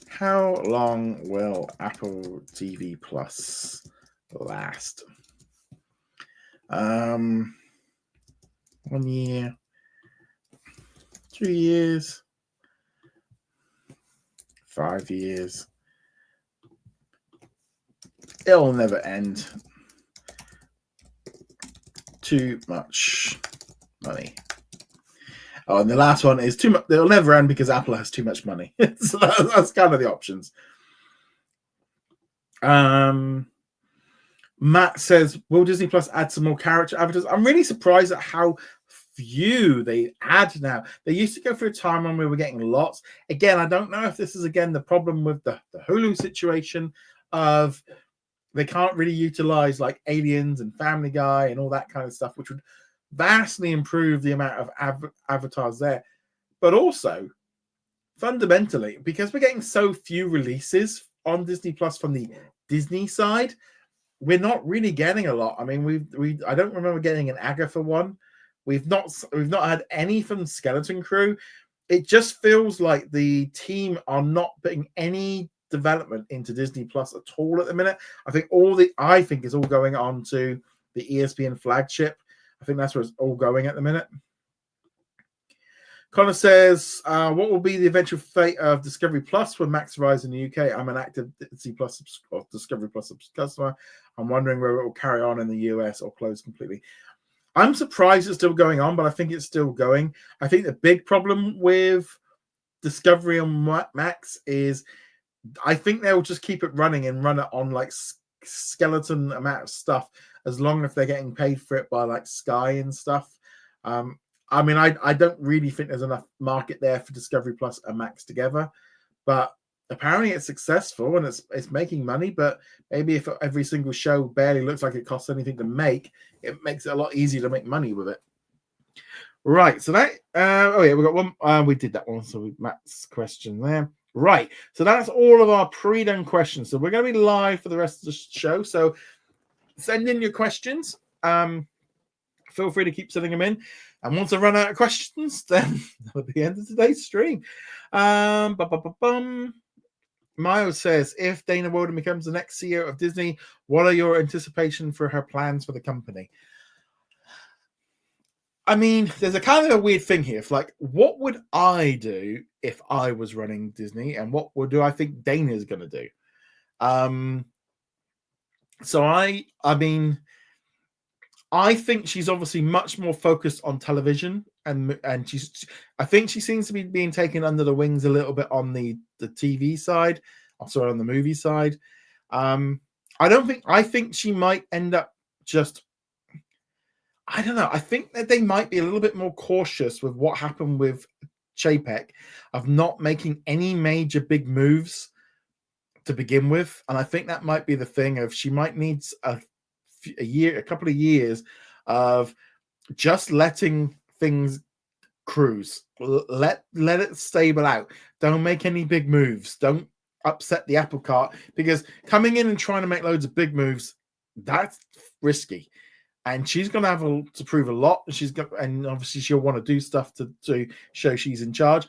How long will Apple TV Plus last? 1 year, 2 years, 5 years. It'll never end. Too much money. Oh, and the last one is too much. It'll never end because Apple has too much money. So that's kind of the options. Matt says, will Disney Plus add some more character avatars? I'm really surprised at how few they add now. They used to go through a time when we were getting lots. Again, I don't know if this is, again, the problem with the Hulu situation of they can't really utilize like Aliens and Family Guy and all that kind of stuff, which would vastly improve the amount of avatars there. But also, fundamentally, because we're getting so few releases on Disney Plus from the Disney side, we're not really getting a lot. I mean, I don't remember getting an Agatha one. We've not had any from Skeleton Crew. It just feels like the team are not putting any development into Disney Plus at all at the minute. I think is all going on to the ESPN Flagship. I think that's where it's all going at the minute. Connor says, what will be the eventual fate of Discovery Plus when Max arrives in the UK? I'm an active Disney Plus or Discovery Plus customer. I'm wondering whether it will carry on in the US or close completely. I'm surprised it's still going on, but I think it's still going. I think the big problem with Discovery on Max is I think they'll just keep it running and run it on like skeleton amount of stuff as long as they're getting paid for it by like Sky and stuff. I mean, I don't really think there's enough market there for Discovery Plus and Max together, but apparently it's successful and it's making money. But maybe if every single show barely looks like it costs anything to make, it makes it a lot easier to make money with it. Right, so that we got one. We did that one, so Matt's question there. Right, so that's all of our pre-done questions. So we're going to be live for the rest of the show. So send in your questions. Feel free to keep sending them in. And once I run out of questions, then that'll be the end of today's stream. Miles says, if Dana Walden becomes the next CEO of Disney, what are your anticipation for her plans for the company? I mean, there's a kind of a weird thing here. Like, what would I do if I was running Disney, and what do I think Dana is going to do? So I mean, I think she's obviously much more focused on television, and I think she seems to be being taken under the wings a little bit on the TV side, also on the movie side. I think she might end up just, I don't know. I think that they might be a little bit more cautious with what happened with Chapek of not making any major big moves to begin with. And I think that might be the thing of she might need a couple of years of just letting things cruise. Let it stable out. Don't make any big moves. Don't upset the apple cart, because coming in and trying to make loads of big moves, that's risky. And she's going to have to prove a lot. And obviously she'll want to do stuff to show she's in charge.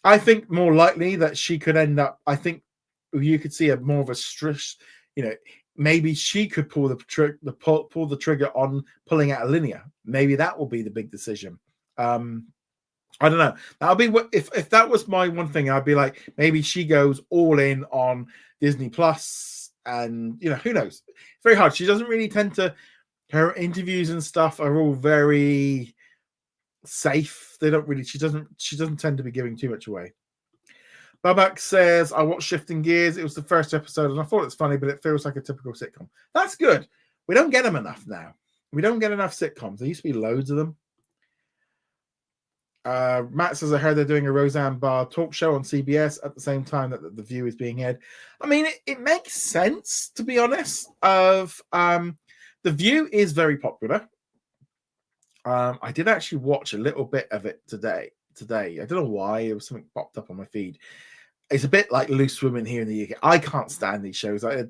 I think more likely that she could end up, I think you could see more of a stress, maybe she could pull the trigger on pulling out a linear. Maybe that will be the big decision. I don't know. That'll be what if that was my one thing, I'd be like, maybe she goes all in on Disney Plus, and who knows? It's very hard. She doesn't really tend to. Her interviews and stuff are all very safe. They don't really. She doesn't tend to be giving too much away. Babak says, I watched Shifting Gears. It was the first episode, and I thought it's funny, but it feels like a typical sitcom. That's good. We don't get them enough now. We don't get enough sitcoms. There used to be loads of them. Matt says, I heard they're doing a Roseanne Barr talk show on CBS at the same time that The View is being aired. I mean, it makes sense, to be honest. The View is very popular. I did actually watch a little bit of it today. I don't know why. It was something popped up on my feed. It's a bit like Loose Women here in the UK. I can't stand these shows. I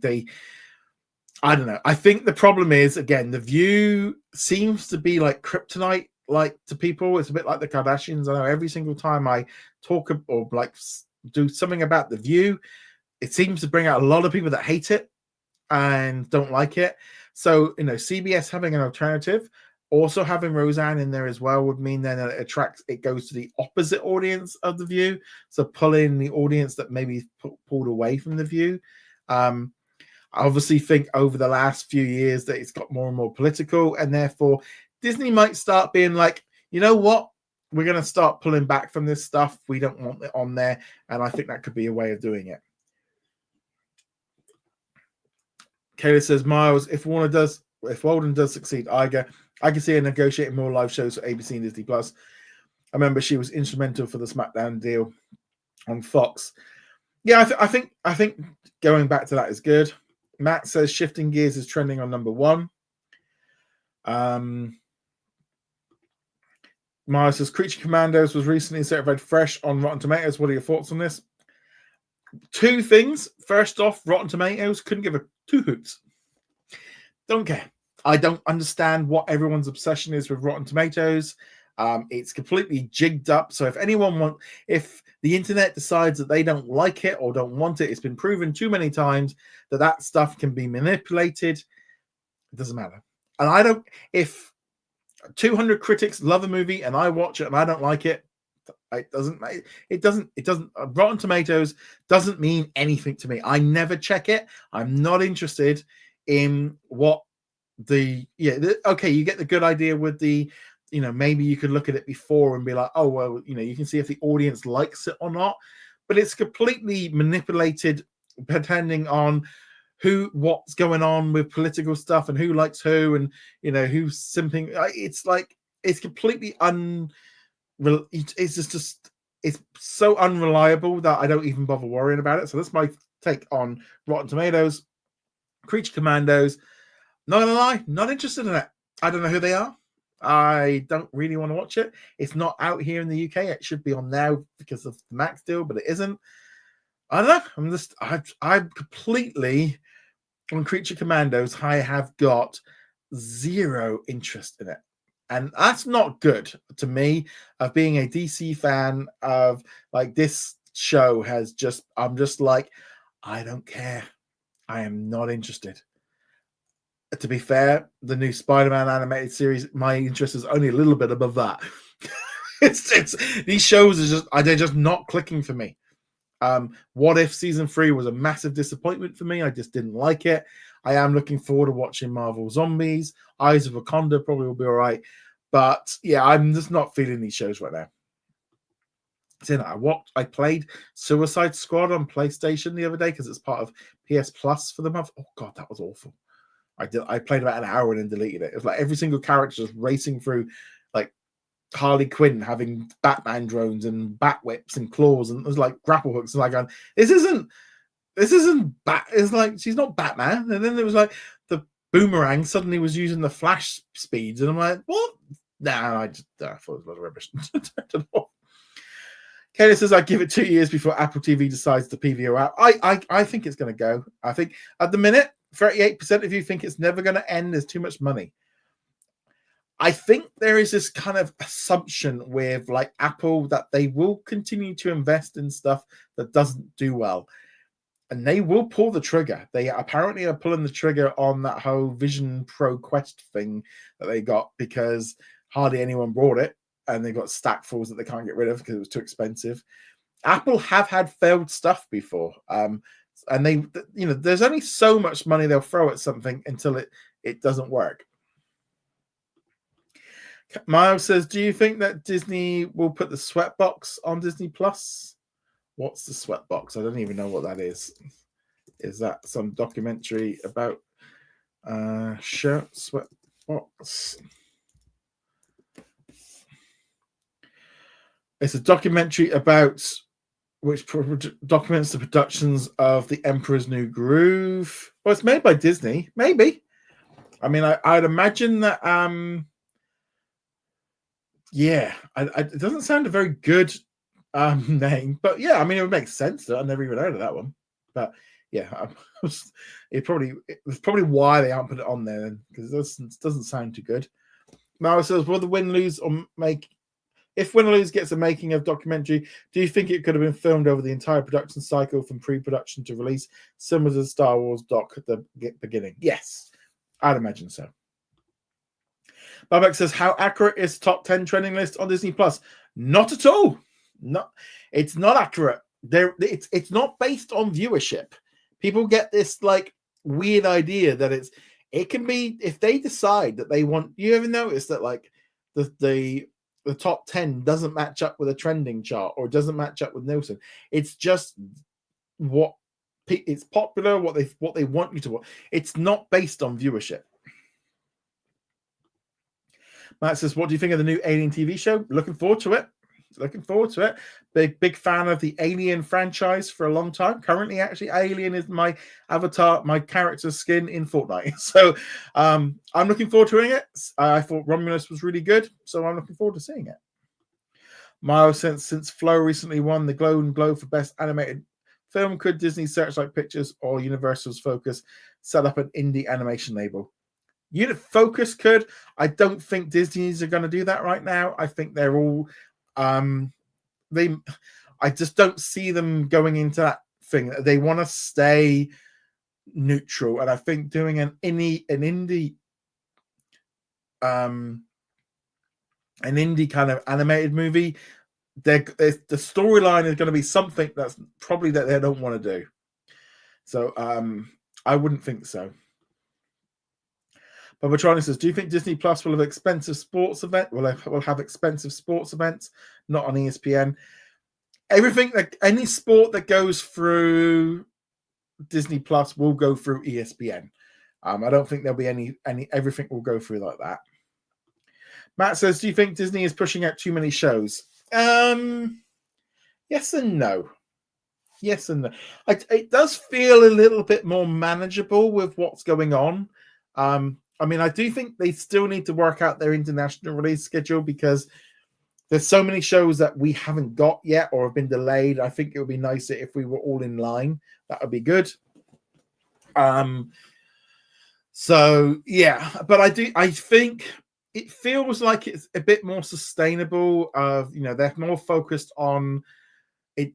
don't know. I think the problem is, again, The View seems to be like kryptonite, like to people. It's a bit like the Kardashians. I know every single time I talk or like do something about The View, it seems to bring out a lot of people that hate it and don't like it. So, CBS having an alternative, also having Roseanne in there as well, would mean then that it goes to the opposite audience of The View. So pull in the audience that maybe pulled away from The View. I obviously think over the last few years that it's got more and more political, and therefore Disney might start being like, you know what? We're going to start pulling back from this stuff. We don't want it on there. And I think that could be a way of doing it. Kayla says, Miles, if Walden does succeed, Iger, I can see her negotiating more live shows for ABC and Disney Plus. I remember she was instrumental for the SmackDown deal on Fox. Yeah, I think going back to that is good. Matt says Shifting Gears is trending on number 1. Miles says Creature Commandos was recently certified fresh on Rotten Tomatoes. What are your thoughts on this? 2 things. First off, Rotten Tomatoes couldn't give a 2 hoots. Don't care. I don't understand what everyone's obsession is with Rotten Tomatoes. It's completely jigged up. So if the internet decides that they don't like it or don't want it, it's been proven too many times that stuff can be manipulated. It doesn't matter. And if 200 critics love a movie and I watch it and I don't like it, it doesn't Rotten Tomatoes doesn't mean anything to me. I never check it. I'm not interested in what you get the good idea with the, maybe you could look at it before and be like, oh, well, you can see if the audience likes it or not, but it's completely manipulated depending on what's going on with political stuff and who likes who and, who's simping. It's completely it's so unreliable that I don't even bother worrying about it. So that's my take on Rotten Tomatoes. Creature Commandos, not gonna lie, not interested in it. I don't know who they are. I don't really want to watch it. It's not out here in the UK. It should be on now because of the Max deal, but it isn't. I don't know. I'm completely on Creature Commandos. I have got 0 interest in it. And that's not good to me, of being a DC fan, of like this show I'm just like, I don't care. I am not interested. To be fair, the new Spider-Man animated series, my interest is only a little bit above that. These shows they're just not clicking for me. What If season 3 was a massive disappointment for me. I just didn't like it. I am looking forward to watching Marvel Zombies. Eyes of Wakanda probably will be all right. But yeah, I'm just not feeling these shows right now. I played Suicide Squad on PlayStation the other day because it's part of PS Plus for the month. Oh God, that was awful. I played about an hour and then deleted it. It was like every single character just racing through, like Harley Quinn having Batman drones and bat whips and claws, and there's like grapple hooks, and like going, this isn't it's like she's not Batman. And then there was like the Boomerang suddenly was using the flash speeds, and I'm like, what? Nah, I thought it was a lot of rubbish. Kayla says, I give it 2 years before Apple TV decides to PVO out. I think it's going to go. I think at the minute, 38% of you think it's never going to end. There's too much money. I think there is this kind of assumption with like Apple that they will continue to invest in stuff that doesn't do well. And they will pull the trigger. They apparently are pulling the trigger on that whole Vision Pro Quest thing that they got because hardly anyone bought it. And they got stackfuls that they can't get rid of because it was too expensive. Apple have had failed stuff before. And they, there's only so much money they'll throw at something until it doesn't work. Miles says, do you think that Disney will put the Sweatbox on Disney Plus? What's the Sweatbox? I don't even know what that is. Is that some documentary about shirt Sweatbox? It's a documentary about which documents the productions of The Emperor's New Groove. Well, it's made by Disney, maybe. I mean, I'd imagine that. Yeah, it doesn't sound a very good name, but yeah, I mean, it would make sense. I never even heard of that one, but yeah, it's probably why they aren't put it on there, because it doesn't sound too good. Mara says, will the win lose or make? If Win or Lose gets a making of documentary, do you think it could have been filmed over the entire production cycle from pre-production to release, similar to the Star Wars doc at the beginning? Yes, I'd imagine so. Babak says, how accurate is top 10 trending list on Disney Plus? Not at all. It's not accurate. It's not based on viewership. People get this like weird idea that it can be, if they decide that they want. You ever notice that like the top 10 doesn't match up with a trending chart or doesn't match up with Nielsen? It's just what it's popular, what they want you to watch. It's not based on viewership. Matt says, what do you think of the new Alien TV show? Looking forward to it. Big fan of the Alien franchise for a long time. Currently, actually, Alien is my avatar, my character's skin in Fortnite. So I'm looking forward to it. I thought Romulus was really good, so I'm looking forward to seeing it. Miles, since Flow recently won the Golden Globe for Best Animated Film, could Disney Searchlight Pictures or Universal's Focus set up an indie animation label? Focus could. I don't think Disney's are going to do that right now. I think they're all I just don't see them going into that thing. They want to stay neutral, and I think doing an indie kind of animated movie, the storyline is going to be something that's probably that they don't want to do. So I wouldn't think so. But Matronic says, do you think Disney Plus will have expensive sports events? Will have expensive sports events, not on ESPN? Everything any sport that goes through Disney Plus will go through ESPN. I don't think there'll be any everything will go through like that. Matt says, do you think Disney is pushing out too many shows? Yes and no. Yes and no. It does feel a little bit more manageable with what's going on. I mean, I do think they still need to work out their international release schedule, because there's so many shows that we haven't got yet or have been delayed. I think it would be nicer if we were all in line. That would be good. So yeah, but I think it feels like it's a bit more sustainable. They're more focused on it.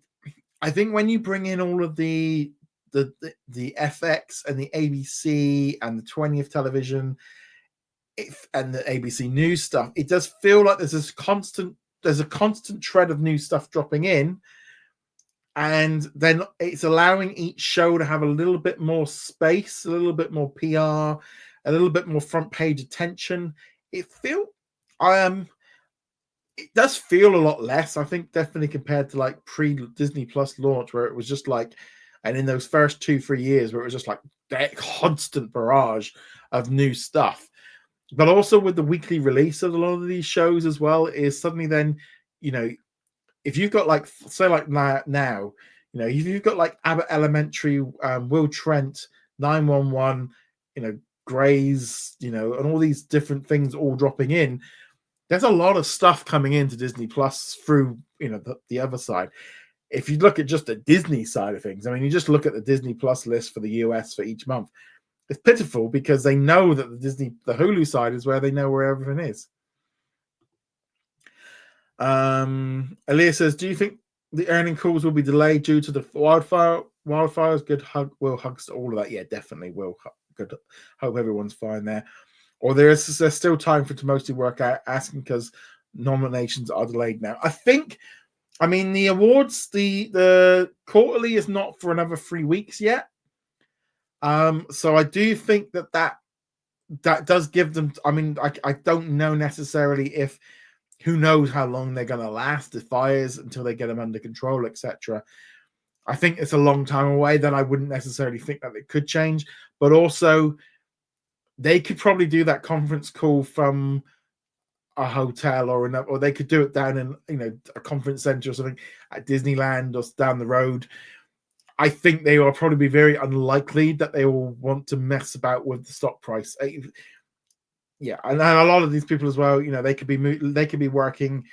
I think when you bring in all of the FX and the ABC and the 20th television and the ABC News stuff, it does feel like there's a constant thread of new stuff dropping in, and then it's allowing each show to have a little bit more space, a little bit more PR, a little bit more front page attention. It does feel a lot less, I think, definitely compared to like pre-Disney Plus launch, where it was just like, and in those first 2-3 years where it was just like that constant barrage of new stuff. But also with the weekly release of a lot of these shows as well, is suddenly then, if you've got like, say like now, if you've got like Abbott Elementary, Will Trent, 911, Grey's, and all these different things all dropping in, there's a lot of stuff coming into Disney Plus through, the other side. If you look at just the Disney side of things, I mean, you just look at the Disney Plus list for the US for each month. It's pitiful, because they know that the Hulu side is where they know where everything is. Aaliyah says, do you think the earning calls will be delayed due to the wildfires? Good hug. Will hugs to all of that. Yeah, definitely will. Good. Hope everyone's fine there. Or there's still time for to mostly work out, asking because nominations are delayed now. I mean, the awards, the quarterly is not for another 3 weeks yet. So I do think that that does give them. I mean, I don't know necessarily if who knows how long they're going to last, the fires, until they get them under control, etc. I think it's a long time away. That I wouldn't necessarily think that it could change, but also they could probably do that conference call from a hotel or they could do it down in a conference center or something at Disneyland or down the road. I think they will probably be very unlikely that they will want to mess about with the stock price. Yeah, and a lot of these people as well, they could be working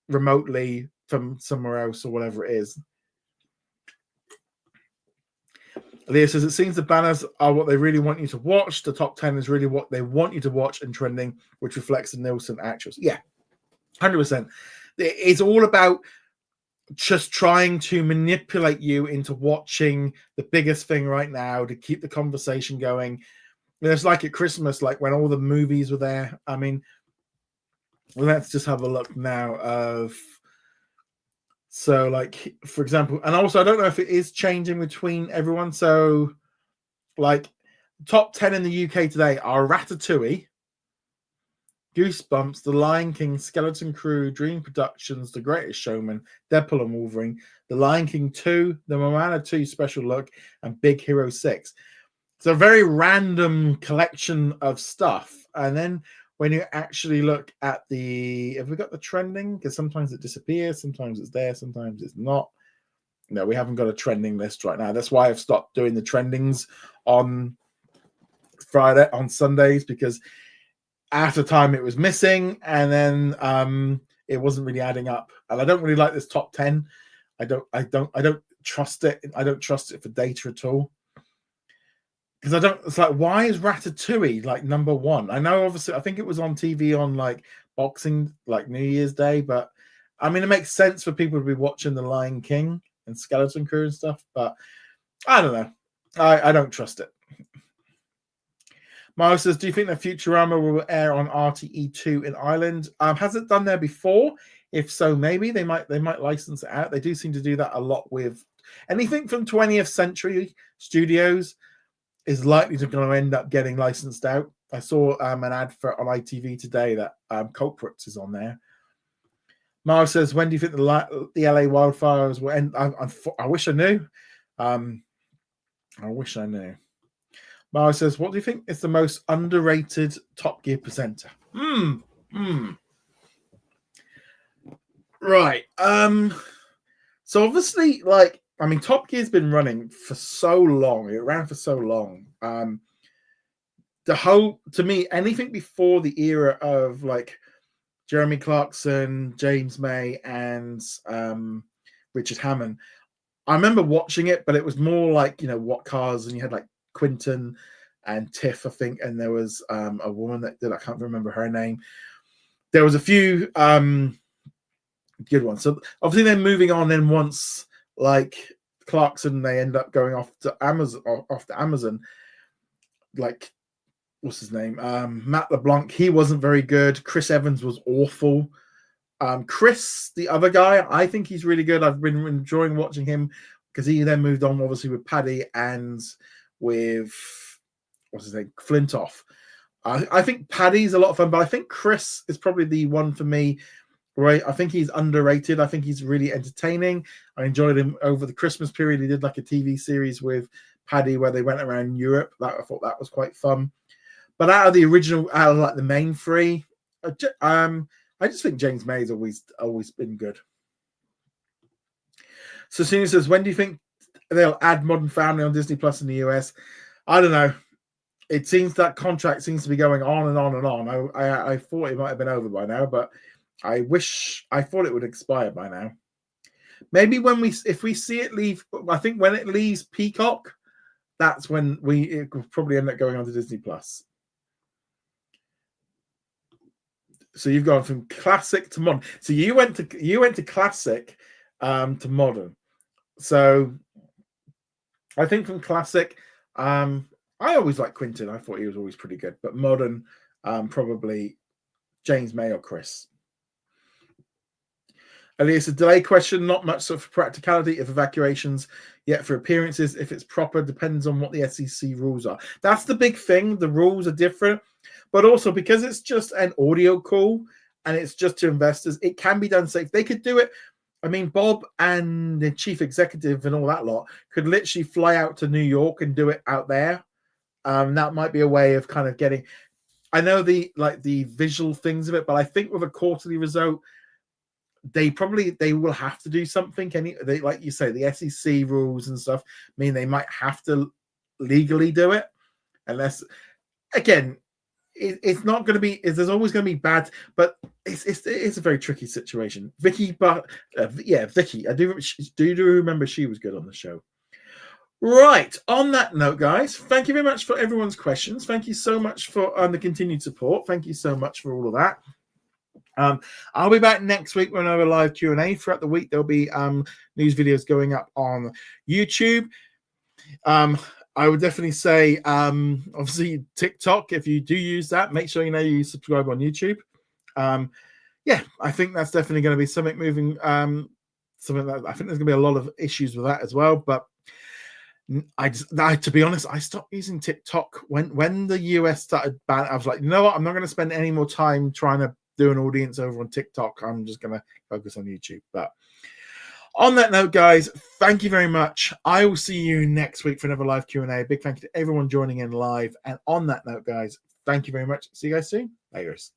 remotely from somewhere else or whatever it is. Leah says, it seems the banners are what they really want you to watch. The top 10 is really what they want you to watch and trending, which reflects the Nielsen actuals. Yeah, 100%. It's all about just trying to manipulate you into watching the biggest thing right now to keep the conversation going. It's like at Christmas, like when all the movies were there. I mean, let's just have a look now of... So, like, for example, and also I don't know if it is changing between everyone. So, like, top 10 in the UK today are Ratatouille, Goosebumps, The Lion King, Skeleton Crew, Dream Productions, The Greatest Showman, Deadpool and Wolverine, The Lion King 2, The Moana 2 Special Look, and Big Hero 6. It's a very random collection of stuff. And then when you actually look at have we got the trending? Because sometimes it disappears, sometimes it's there, sometimes it's not. No, we haven't got a trending list right now. That's why I've stopped doing the trendings on Sundays, because after time it was missing, and then it wasn't really adding up. And I don't really like this top 10. I don't trust it. I don't trust it for data at all. Because it's like, why is Ratatouille like number one? I know, obviously, I think it was on TV on like Boxing, like New Year's Day, but I mean, it makes sense for people to be watching The Lion King and Skeleton Crew and stuff, but I don't know. I don't trust it. Miles says, do you think that Futurama will air on RTE2 in Ireland? Has it done there before? If so, maybe they might license it out. They do seem to do that a lot with anything from 20th Century Studios. Is likely to going to end up getting licensed out. I saw an ad for on ITV today that Culprits is on there. Mara says, when do you think the LA wildfires will end? I wish I knew. I wish I knew. Mara says, what do you think is the most underrated Top Gear presenter? Right. So obviously, like, I mean, Top Gear's been running for so long. It ran for so long. To me, anything before the era of like Jeremy Clarkson, James May, and Richard Hammond, I remember watching it, but it was more like, What Cars, and you had like Quinton and Tiff, I think, and there was a woman that I can't remember her name. There was a few good ones. So obviously they're moving on. Then once like Clarkson, they end up going off to Amazon. Like, what's his name? Matt LeBlanc. He wasn't very good. Chris Evans was awful. Chris, the other guy, I think he's really good. I've been enjoying watching him because he then moved on, obviously, with Paddy and with what's his name, Flintoff. I think Paddy's a lot of fun, but I think Chris is probably the one for me. Right, I think he's underrated. I think he's really entertaining. I enjoyed him over the Christmas period. He did like a TV series with Paddy where they went around Europe. I thought that was quite fun. But out of like the main three, I just think James May's always been good. So Sina says, when do you think they'll add Modern Family on Disney Plus in the US? I don't know. It seems that contract seems to be going on and on and on. I thought it might have been over by now, but I thought it would expire by now. Maybe if we see it leave, I think when it leaves Peacock, that's when it will probably end up going on to Disney Plus. So you've gone from classic to modern. So you went to classic to modern. So I think from classic, I always liked Quentin. I thought he was always pretty good. But modern, probably James May or Chris. Elias, a delay question, not much sort of practicality if evacuations, yet for appearances, if it's proper, depends on what the SEC rules are. That's the big thing. The rules are different. but also because it's just an audio call and it's just to investors, it can be done safe. They could do it. I mean, Bob and the chief executive and all that lot could literally fly out to New York and do it out there. That might be a way of kind of getting. I know the visual things of it, but I think with a quarterly result, they will have to do something. They, like you say, the SEC rules and stuff mean they might have to legally do it, unless, again, it's not going to be. There's always going to be bad, but it's a very tricky situation. Vicky, but Vicky, I do remember she was good on the show. Right. On that note, guys, thank you very much for everyone's questions. Thank you so much for the continued support. Thank you so much for all of that. I'll be back next week when I have a live Q&A. Throughout the week, there'll be news videos going up on YouTube. I would definitely say, obviously, TikTok, if you do use that, make sure you subscribe on YouTube. I think that's definitely going to be something moving. Something that I think there's going to be a lot of issues with that as well. But to be honest, I stopped using TikTok when the US started ban. I was like, you know what? I'm not going to spend any more time trying to do an audience over on TikTok. I'm just going to focus on YouTube. But on that note, guys, thank you very much. I will see you next week for another live Q&A. Big thank you to everyone joining in live. And on that note, guys, thank you very much. See you guys soon. Laters.